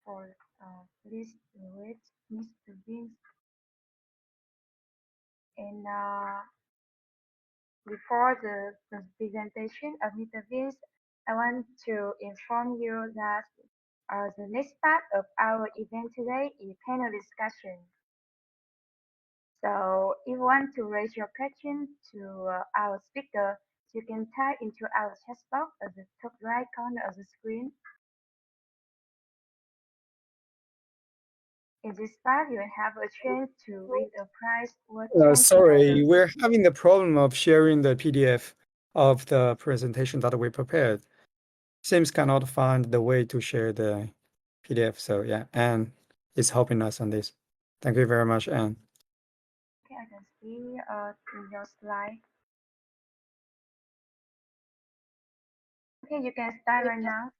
S2: For please wait Mr. Vince. And before the presentation of Mr. Vince, I want to inform you that the next part of our event today is panel discussion. So if you want to raise your question to our speaker, you can type into our chat box at the top right corner of the screen. In this part, you will have a chance to win a prize worth $20.
S5: Sorry, we're having the problem of sharing the PDF of the presentation that we prepared. Seems cannot find the way to share the PDF. So yeah, Anne is helping us on this. Thank you very much, Anne.
S2: Okay, I can see in your slide. Okay, you can start right now.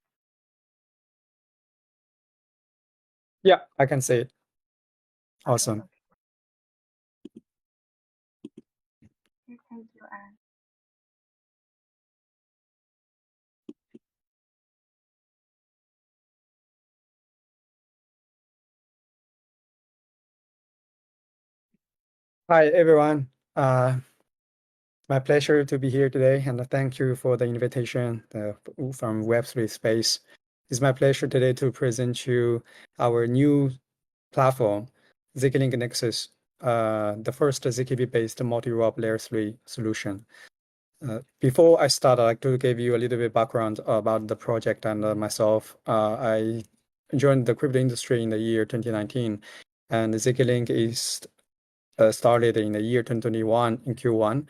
S5: Yeah, I can see it.
S2: Okay,
S5: Awesome.
S2: okay, thank you, Anne.
S5: Hi, everyone. My pleasure to be here today, and thank you for the invitation from Web3 Space. It's my pleasure today to present you our new platform, ZK-Link Nexus, the first ZKB-based multi-route layer 3 solution. Before I start, I'd like to give you a little bit background about the project and myself. I joined the crypto industry in the year 2019, and ZK-Link is started in the year 2021 in Q1.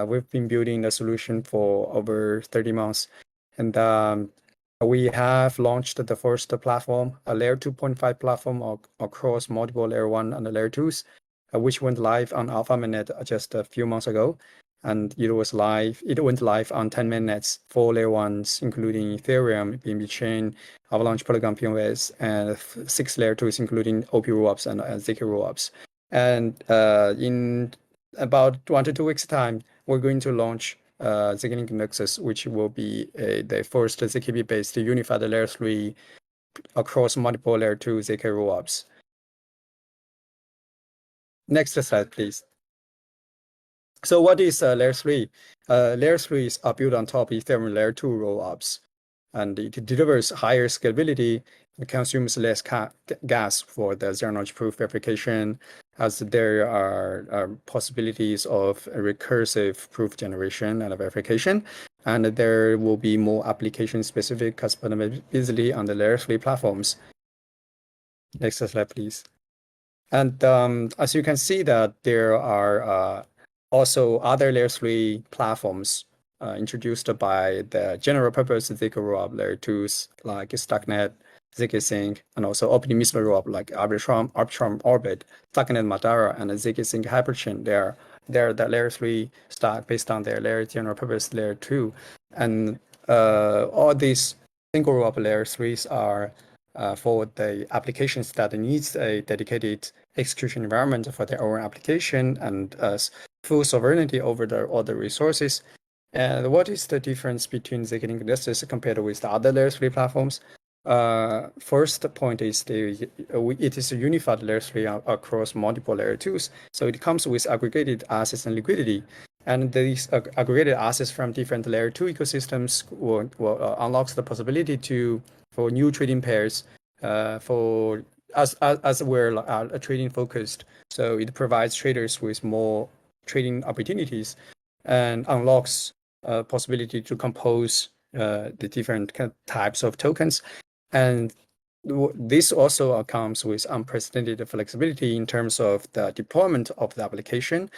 S5: We've been building the solution for over 30 months, and we have launched the first platform, a layer 2.5 platform across multiple layer 1 and layer 2s, which went live on Alpha Mainnet just a few months ago. And it went live on 10 mainnets, 4 layer 1s, including Ethereum, BNB Chain, Avalanche Polygon POS, and 6 layer 2s, including OP rollups and ZK rollups. And in about 1 to 2 weeks time, we're going to launch ZK-Link Nexus, which will be the first ZKB-based unified layer 3 across multiple layer 2 ZK rollups. Next slide, please. So what is layer 3? Layer 3s are built on top of Ethereum layer 2 rollups, and it delivers higher scalability and consumes less gas for the zero-knowledge proof verification, as there are possibilities of recursive proof generation and verification, and there will be more application-specific customizability on the layer 3 platforms. Next slide, please. And as you can see that there are also other layer 3 platforms introduced by the general purpose ZK rollup layer 2s like StackNet, ZK-Sync, and also optimism rollup like Arbitrum Orbit, StackNet Madara, and ZK-Sync Hyperchain. They're the layer 3 stack based on their layer general purpose layer 2. And all these single rollup layer 3s are for the applications that needs a dedicated execution environment for their own application and full sovereignty over all the resources. And what is the difference between ZK-Link Nexus compared with the other layer 3 platforms? First point is it is a unified layer 3 across multiple layer 2s. So it comes with aggregated assets and liquidity. And these aggregated assets from different layer 2 ecosystems will unlocks the possibility for new trading pairs as we're trading focused. So it provides traders with more trading opportunities and unlocks possibility to compose the different types of tokens. And this also comes with unprecedented flexibility in terms of the deployment of the application,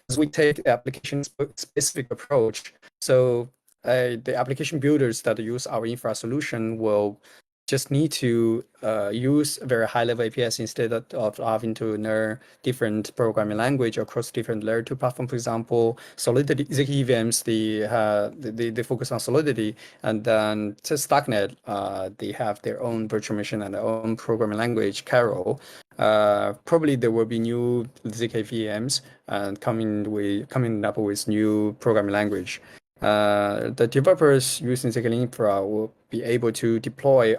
S5: as we take the application-specific approach. So the application builders that use our infra solution will just need to use very high-level APIs instead of having to learn different programming language across different layer 2 platforms. For example, Solidity, ZK EVMs, they focus on Solidity, and then to StackNet, they have their own virtual machine and their own programming language, Carol. Probably there will be new ZK VMs and coming up with new programming language. The developers using ZK Infra will be able to deploy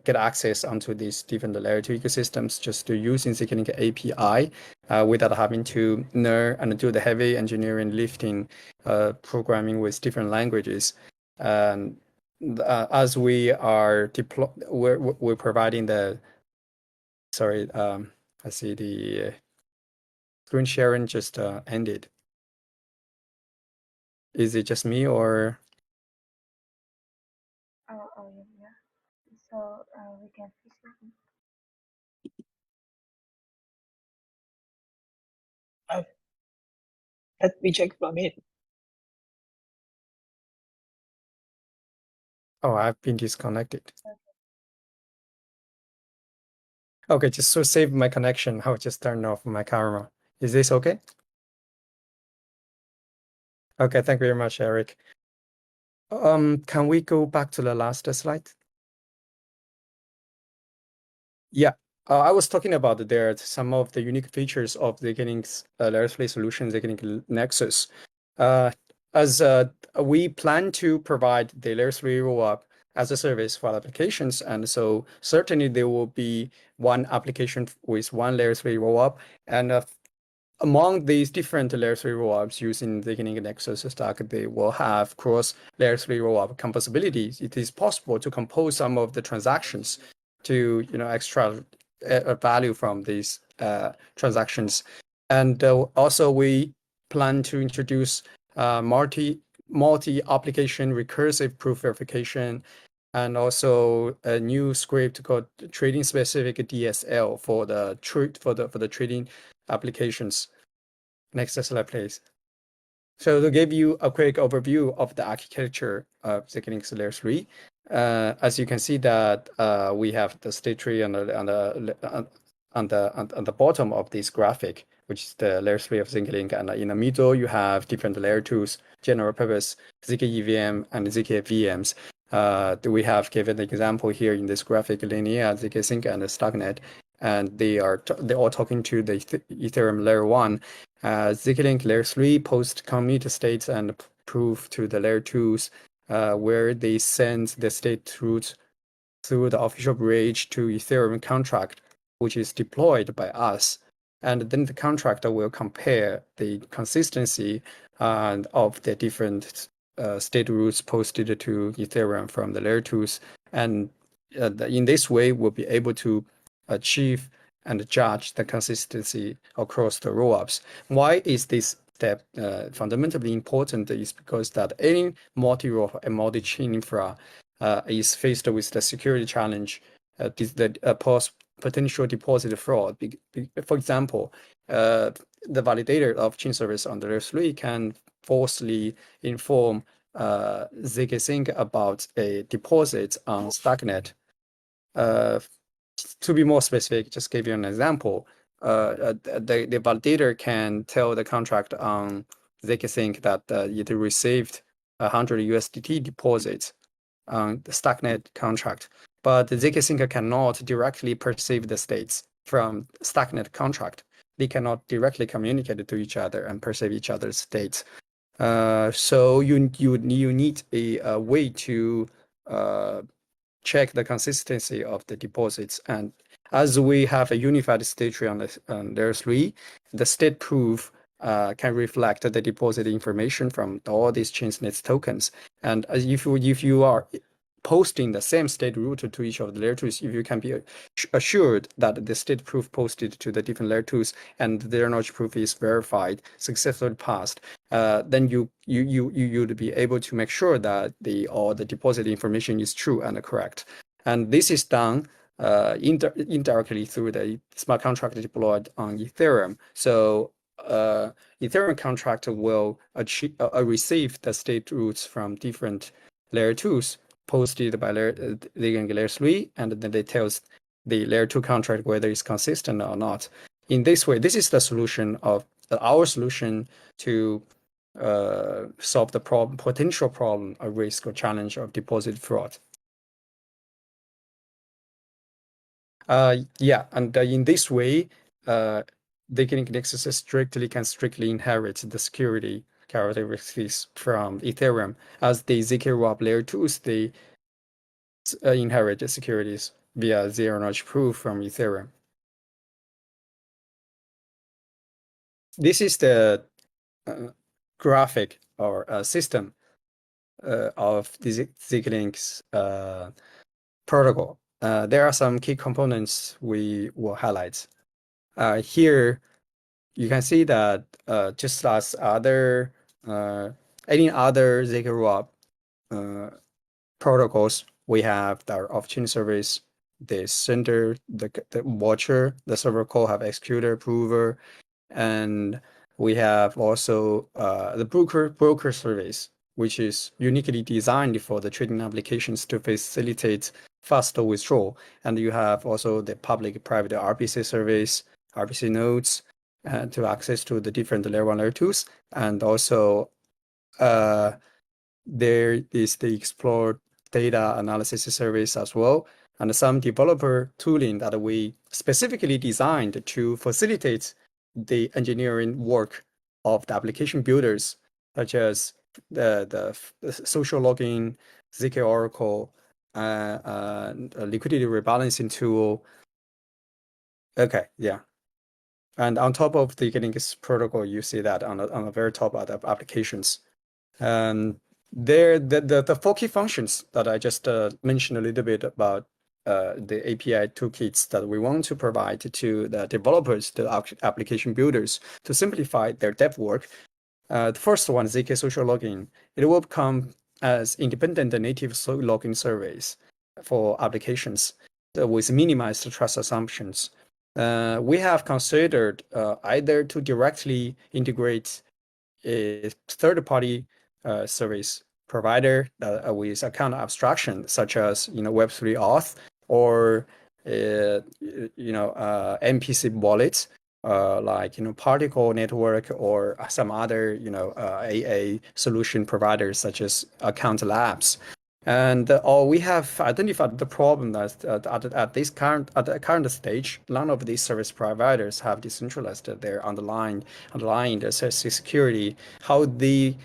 S5: get access onto these different layer 2 ecosystems just to using ZK API without having to learn and do the heavy engineering lifting programming with different languages. As we are we're providing sorry, I see the screen sharing just ended. Is it just me or?
S2: Yeah. So we can fix it.
S1: Let me check from it.
S5: Oh, I've been disconnected. Okay, just to save my connection, I'll just turn off my camera. Is this okay? Okay, thank you very much, Eric. Can we go back to the last slide? Yeah, I was talking about there some of the unique features of the ZK-Link's layer 3 solution, ZK-Link Nexus. As we plan to provide the layer 3 rollup as a service for applications, and so certainly there will be one application with one layer 3 rollup, and among these different layer 3 rollups using the ZK-Link Nexus stack, they will have cross layer 3 rollup composability. It is possible to compose some of the transactions to extract value from these transactions. And also we plan to introduce multi-application recursive proof verification, and also a new script called trading specific DSL for the trading applications. Next slide, please. So to give you a quick overview of the architecture of ZK-Link layer 3, as you can see that we have the state tree on the bottom of this graphic, which is the layer 3 of ZK-Link, and in the middle you have different layer 2s, general purpose ZK EVM and ZK VMs. We have given the example here in this graphic, Linear, ZK-Sync, and StackNet, and they're all talking to the Ethereum layer 1. ZK-Link layer 3 post commit states and proof to the layer 2s, where they send the state route through the official bridge to Ethereum contract, which is deployed by us. And then the contract will compare the consistency of the different state routes posted to Ethereum from the layer 2s. And in this way, we'll be able to achieve and judge the consistency across the rollups. Why is this step fundamentally important? Is because that any multi-roll and multi-chain infra is faced with the security challenge, the potential deposit fraud. For example, the validator of chain service on the layer 3 can falsely inform zkSync about a deposit on Stacknet. To be more specific, just give you an example. The validator can tell the contract on zkSync that it received 100 USDT deposits on the Stacknet contract, but the zkSync cannot directly perceive the states from Stacknet contract. They cannot directly communicate to each other and perceive each other's states. So you need a way to check the consistency of the deposits. And as we have a unified state tree on layer 3, the state proof can reflect the deposit information from all these ChainSnitz tokens. And if you are posting the same state root to each of the layer 2s, if you can be assured that the state proof posted to the different layer 2s and their knowledge proof is verified, successfully passed, then you'd be able to make sure that all the deposit information is true and correct. And this is done indirectly through the smart contract deployed on Ethereum. So Ethereum contract will receive the state roots from different layer 2s posted by layer 3, and then they tells the layer 2 contract whether it's consistent or not. In this way, this is the solution of our solution to solve the potential problem, a risk or challenge of deposit fraud. Yeah, and in this way, the Keynote Nexus can strictly inherit the security characteristics from Ethereum, as the zk rollup layer 2s, they inherit the securities via zero-knowledge proof from Ethereum. This is the graphic or system of the zk-link's protocol. There are some key components we will highlight. Here, you can see that just as any other zk rollup protocols, we have our off-chain service, the sender, the watcher, the server call have executor, approver, and we have also the broker service, which is uniquely designed for the trading applications to facilitate faster withdrawal. And you have also the public-private RPC service, RPC nodes, to access to the different layer 1, layer 2s, and also there is the Explore data analysis service as well, and some developer tooling that we specifically designed to facilitate the engineering work of the application builders, such as the social logging, zk Oracle, liquidity rebalancing tool. Okay, yeah. And on top of the Keynote protocol, you see that on the very top are the applications. And there, the 4 key functions that I just mentioned a little bit about the API toolkits that we want to provide to the developers, the application builders, to simplify their dev work. The first one, zk social login, it will come as independent native login service for applications with minimized trust assumptions. We have considered either to directly integrate a third-party service provider with account abstraction, such as Web3 auth or MPC wallets, like Particle Network or some other AA solution providers such as Account Labs. And we have identified the problem that at the current stage, none of these service providers have decentralized their underlying security, how they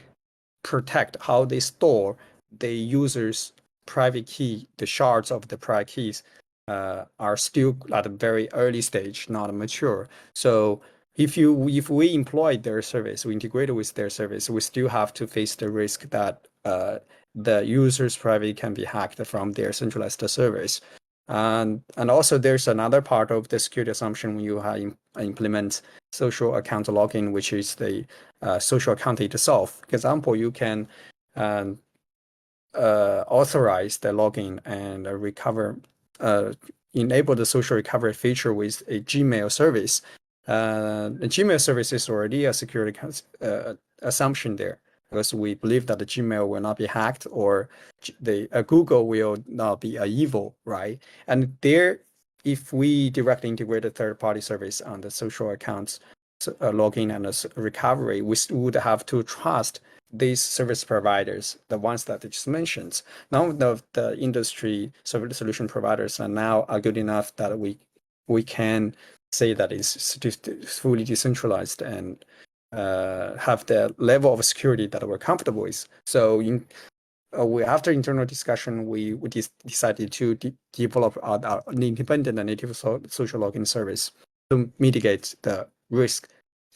S5: protect, how they store the user's private key, the shards of the private keys are still at a very early stage, not mature. So if we employ their service, we integrate with their service, we still have to face the risk that the user's private can be hacked from their centralized service. And also there's another part of the security assumption when you implement social account login, which is the social account itself. For example, you can authorize the login and enable the social recovery feature with a Gmail service. The Gmail service is already a security assumption there, because we believe that the Gmail will not be hacked, or the Google will not be evil, right? And there, if we directly integrate a third-party service on the social accounts login and recovery, we would have to trust these service providers, the ones that I just mentioned. None of the industry solution providers are good enough that we can say that it's fully decentralized and have the level of security that we're comfortable with. So after internal discussion, we decided to develop an independent and native social login service to mitigate the risk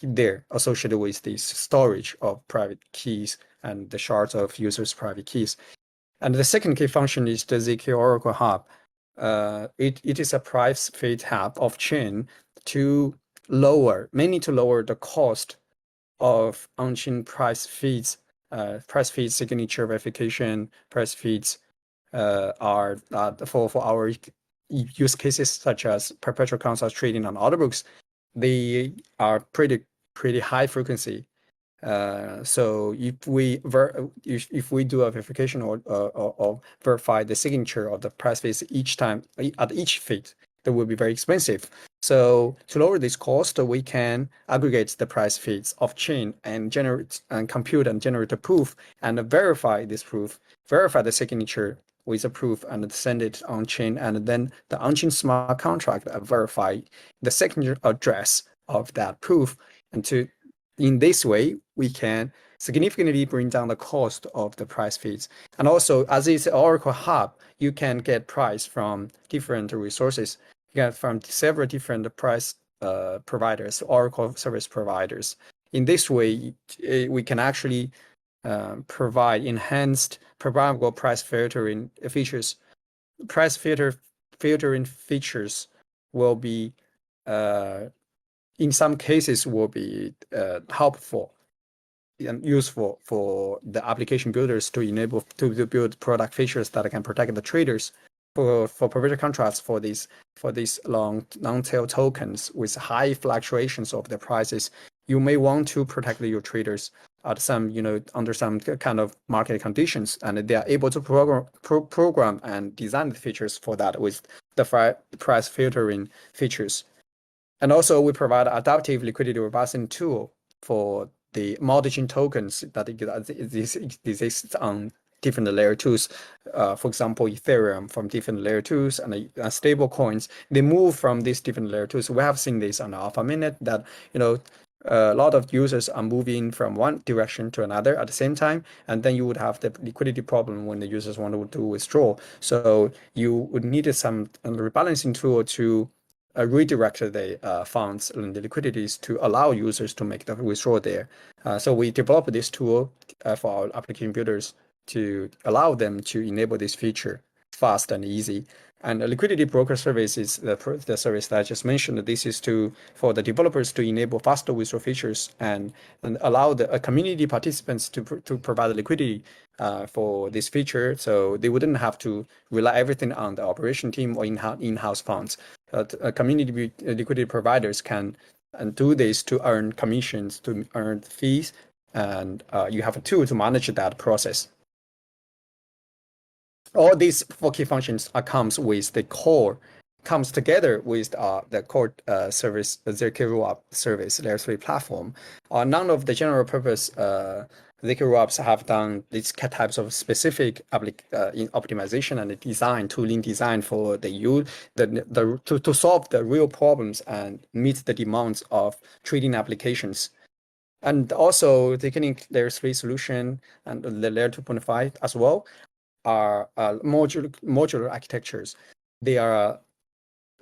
S5: there associated with the storage of private keys and the shards of users' private keys. And the second key function is the ZK Oracle Hub. It is a private hub of chain mainly to lower the cost of on-chain price feeds, signature verification, price feeds are for our use cases such as perpetual constant trading on order books. They are pretty high frequency. So if we do a verification or verify the signature of the price feeds each time at each feed, that will be very expensive. So to lower this cost, we can aggregate the price feeds off chain and compute and generate a proof and verify this proof, verify the signature with a proof and send it on chain, and then the on-chain smart contract verify the signature address of that proof. And in this way, we can significantly bring down the cost of the price feeds. And also, as it's Oracle Hub, you can get price from different resources. You get from several different price providers, Oracle service providers. In this way, we can actually provide enhanced programmable price filtering features. Price filtering features will be in some cases will be helpful and useful for the application builders to enable to build product features that can protect the traders for perpetual contracts for these long tail tokens with high fluctuations of the prices. You may want to protect your traders at some under some kind of market conditions, and they are able to program and design the features for that with the price filtering features. And also, we provide adaptive liquidity rebalancing tool for the multi-chain tokens that exist on different layer twos. For example, Ethereum from different layer twos and stable coins, they move from these different layer twos. We have seen this on Alpha Minute that a lot of users are moving from one direction to another at the same time, and then you would have the liquidity problem when the users want to do withdrawal. So you would need some rebalancing tool to redirect the funds and the liquidities to allow users to make the withdrawal there. So we developed this tool for our application builders to allow them to enable this feature fast and easy. And the liquidity broker service is the service that I just mentioned. This is for the developers to enable faster withdrawal features and allow the community participants to provide liquidity for this feature, so they wouldn't have to rely everything on the operation team or in-house funds. Community liquidity providers can do this to earn commissions, to earn fees, and you have a tool to manage that process. All these four key functions comes together with the core service, the ZK Rollup service, layer 3 platform. None of the general purpose ZK Rollups have done these types of specific optimization and design, tooling design for to solve the real problems and meet the demands of trading applications. And also, the layer 3 solution and the layer 2.5 as well are modular architectures. They are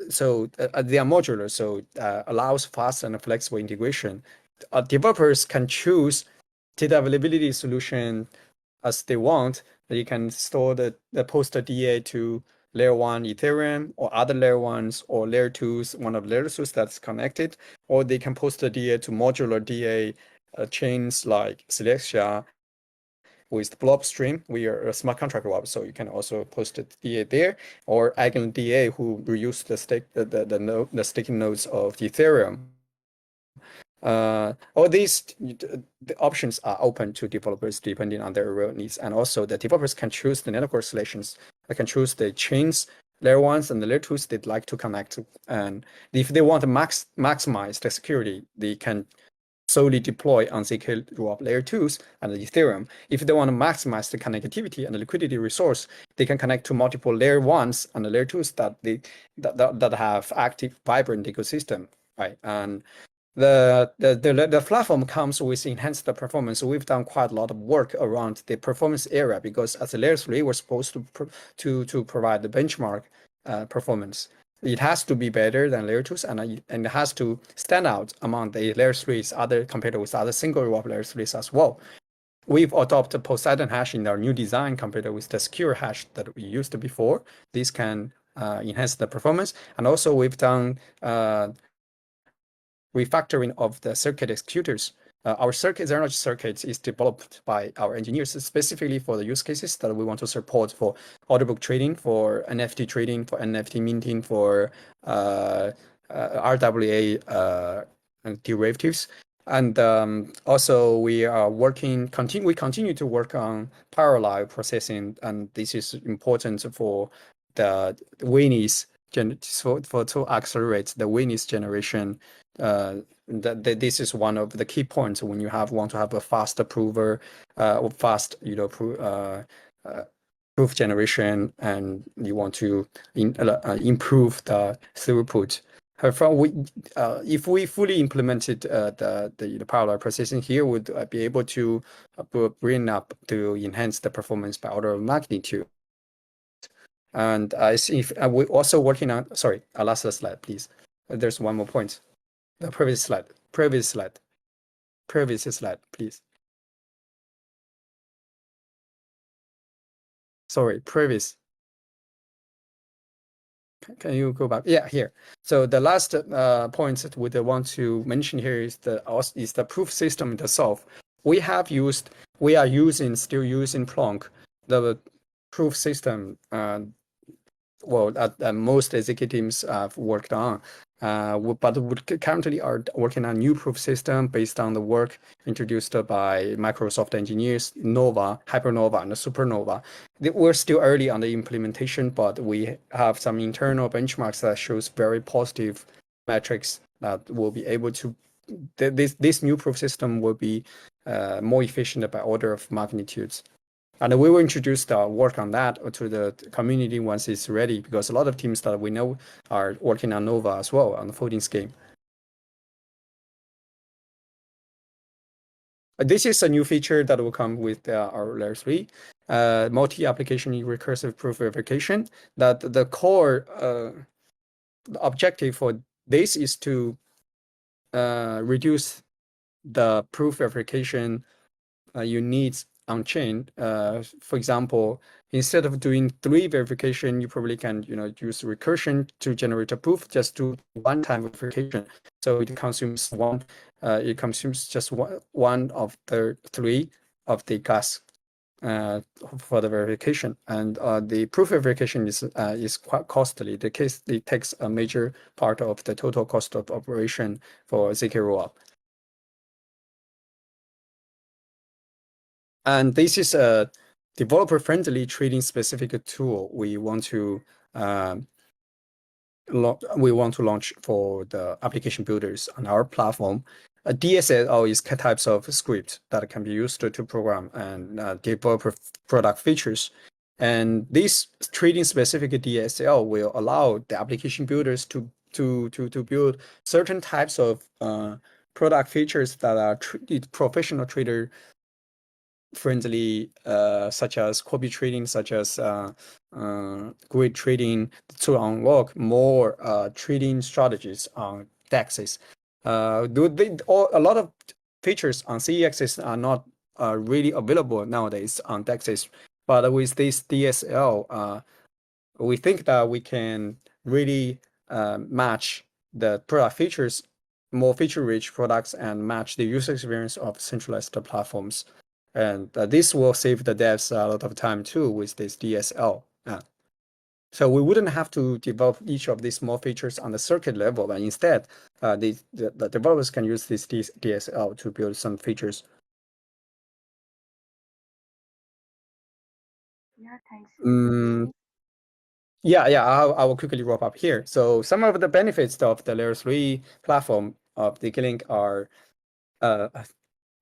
S5: modular, so allows fast and flexible integration. Developers can choose data availability solution as they want. They can store the post DA to layer 1 Ethereum or other layer 1s or layer 2s, one of the layer 2s that's connected, or they can post the DA to modular DA chains like Celestia with Blockstream. We are a smart contract web, so you can also post the DA there, or Eigen DA who reuse the staking nodes of the Ethereum. All these the options are open to developers depending on their real needs, and also the developers can choose the network solutions. They can choose the chains, layer 1s and the layer 2s they'd like to connect to. And if they want to maximize the security, they can solely deploy on ZK rollup layer 2s and the Ethereum. If they want to maximize the connectivity and the liquidity resource, they can connect to multiple layer 1s and the layer 2s that have active, vibrant ecosystem, right? And the platform comes with enhanced performance. We've done quite a lot of work around the performance area because as a layer 3, we're supposed to provide the benchmark performance. It has to be better than layer 2s, and it has to stand out among the layer 3s compared with other single rollup layer 3s as well. We've adopted Poseidon hash in our new design compared with the secure hash that we used before. This can enhance the performance, and also we've done refactoring of the circuit executors. Our zero knowledge circuits is developed by our engineers specifically for the use cases that we want to support for order book trading, for NFT trading, for NFT minting, for RWA derivatives. And also we continue to work on parallel processing, and this is important for the Winnie's to accelerate the Winnie's generation. This is one of the key points when you want to have a fast approver, or fast proof generation, and you want to improve the throughput. However, if we fully implemented the parallel processing here, would be able to bring up to enhance the performance by order of magnitude. And I see we're also working on. Sorry, last slide, please. There's one more point. The previous slide, please. Sorry, previous. Can you go back? Yeah, here. So the last point that we want to mention here is the proof system itself. We are still using Plonk, the proof system. Well, that most executives have worked on. But we currently are working on a new proof system based on the work introduced by Microsoft engineers, Nova, Hypernova, and Supernova. We're still early on the implementation, but we have some internal benchmarks that shows very positive metrics that will be able to. This new proof system will be more efficient by order of magnitudes. And we will introduce the work on that to the community once it's ready, because a lot of teams that we know are working on Nova as well, on the folding scheme. This is a new feature that will come with our layer 3, multi-application recursive proof verification. That the core objective for this is to reduce the proof verification you need on chain. For example, instead of doing 3 verification, you probably can use recursion to generate a proof. Just do one-time verification, so it consumes one. It consumes just one of the 3 of the gas for the verification, and the proof verification is quite costly. It takes a major part of the total cost of operation for ZK rollup. And this is a developer-friendly trading specific tool we want to launch for the application builders on our platform. A DSL is types of script that can be used to program and develop product features. And this trading specific DSL will allow the application builders to build certain types of product features that are professional trader friendly, such as copy trading, such as grid trading, to unlock more trading strategies on DEXs. A lot of features on CEXs are not really available nowadays on DEXs, but with this DSL, we think that we can really match the product features, more feature-rich products, and match the user experience of centralized platforms. And this will save the devs a lot of time too with this DSL. So we wouldn't have to develop each of these small features on the circuit level, and instead, the developers can use this DSL to build some features.
S2: Yeah, thanks.
S5: Yeah, I will quickly wrap up here. So some of the benefits of the Layer 3 platform of ZK-Link are,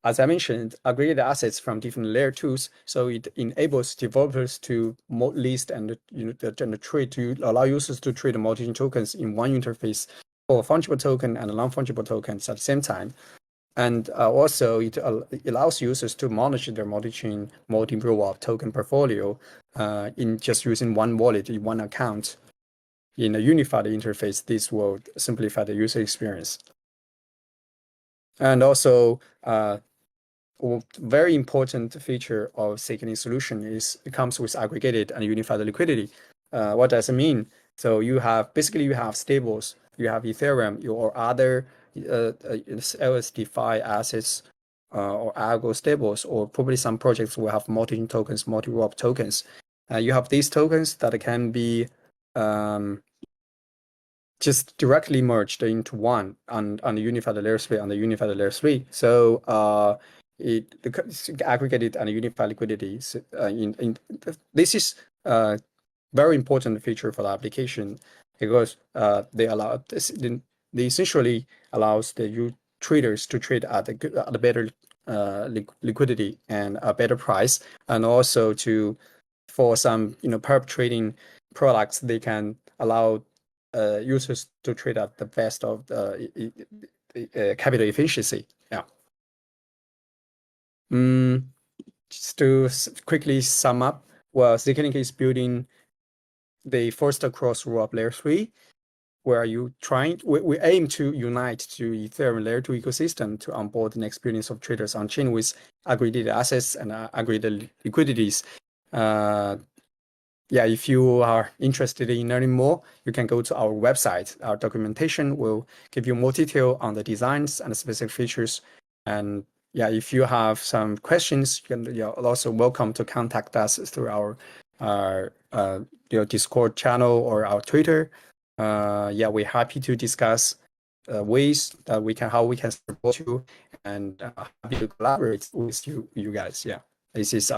S5: as I mentioned, aggregated assets from different layer 2s. So it enables developers to list and trade, to allow users to trade multi-chain tokens in one interface for fungible token and non-fungible tokens at the same time. And also, it allows users to manage their multi-chain, multi-rollup token portfolio in just using one wallet, in one account. In a unified interface, this will simplify the user experience. And also, very important feature of ZK-Link solution is it comes with aggregated and unified liquidity. What does it mean? So you have stables, you have Ethereum, or other LSD5 assets or algo stables, or probably some projects will have multi tokens, multi-rollup tokens. You have these tokens that can be just directly merged into one on the unified layer 3 on the unified layer 3. So it's aggregated and unified liquidity. This is a very important feature for the application because they essentially allows the traders to trade at a better liquidity and a better price, and also for some perp trading products, they can allow users to trade at the best of the capital efficiency. Yeah. Just to quickly sum up, well, ZK-Link is building the first cross-rollup layer 3, where we aim to unite to Ethereum layer 2 ecosystem to onboard an experience of traders on chain with aggregated assets and aggregated liquidities. Yeah, if you are interested in learning more, you can go to our website. Our documentation will give you more detail on the designs and the specific features. And yeah, if you have some questions, you're also welcome to contact us through our Discord channel or our Twitter. Yeah, we're happy to discuss ways that how we can support you, and happy to collaborate with you guys. Yeah, this is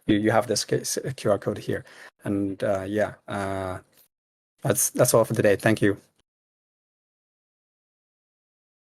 S5: you have the QR code here, and yeah, that's all for today. Thank you.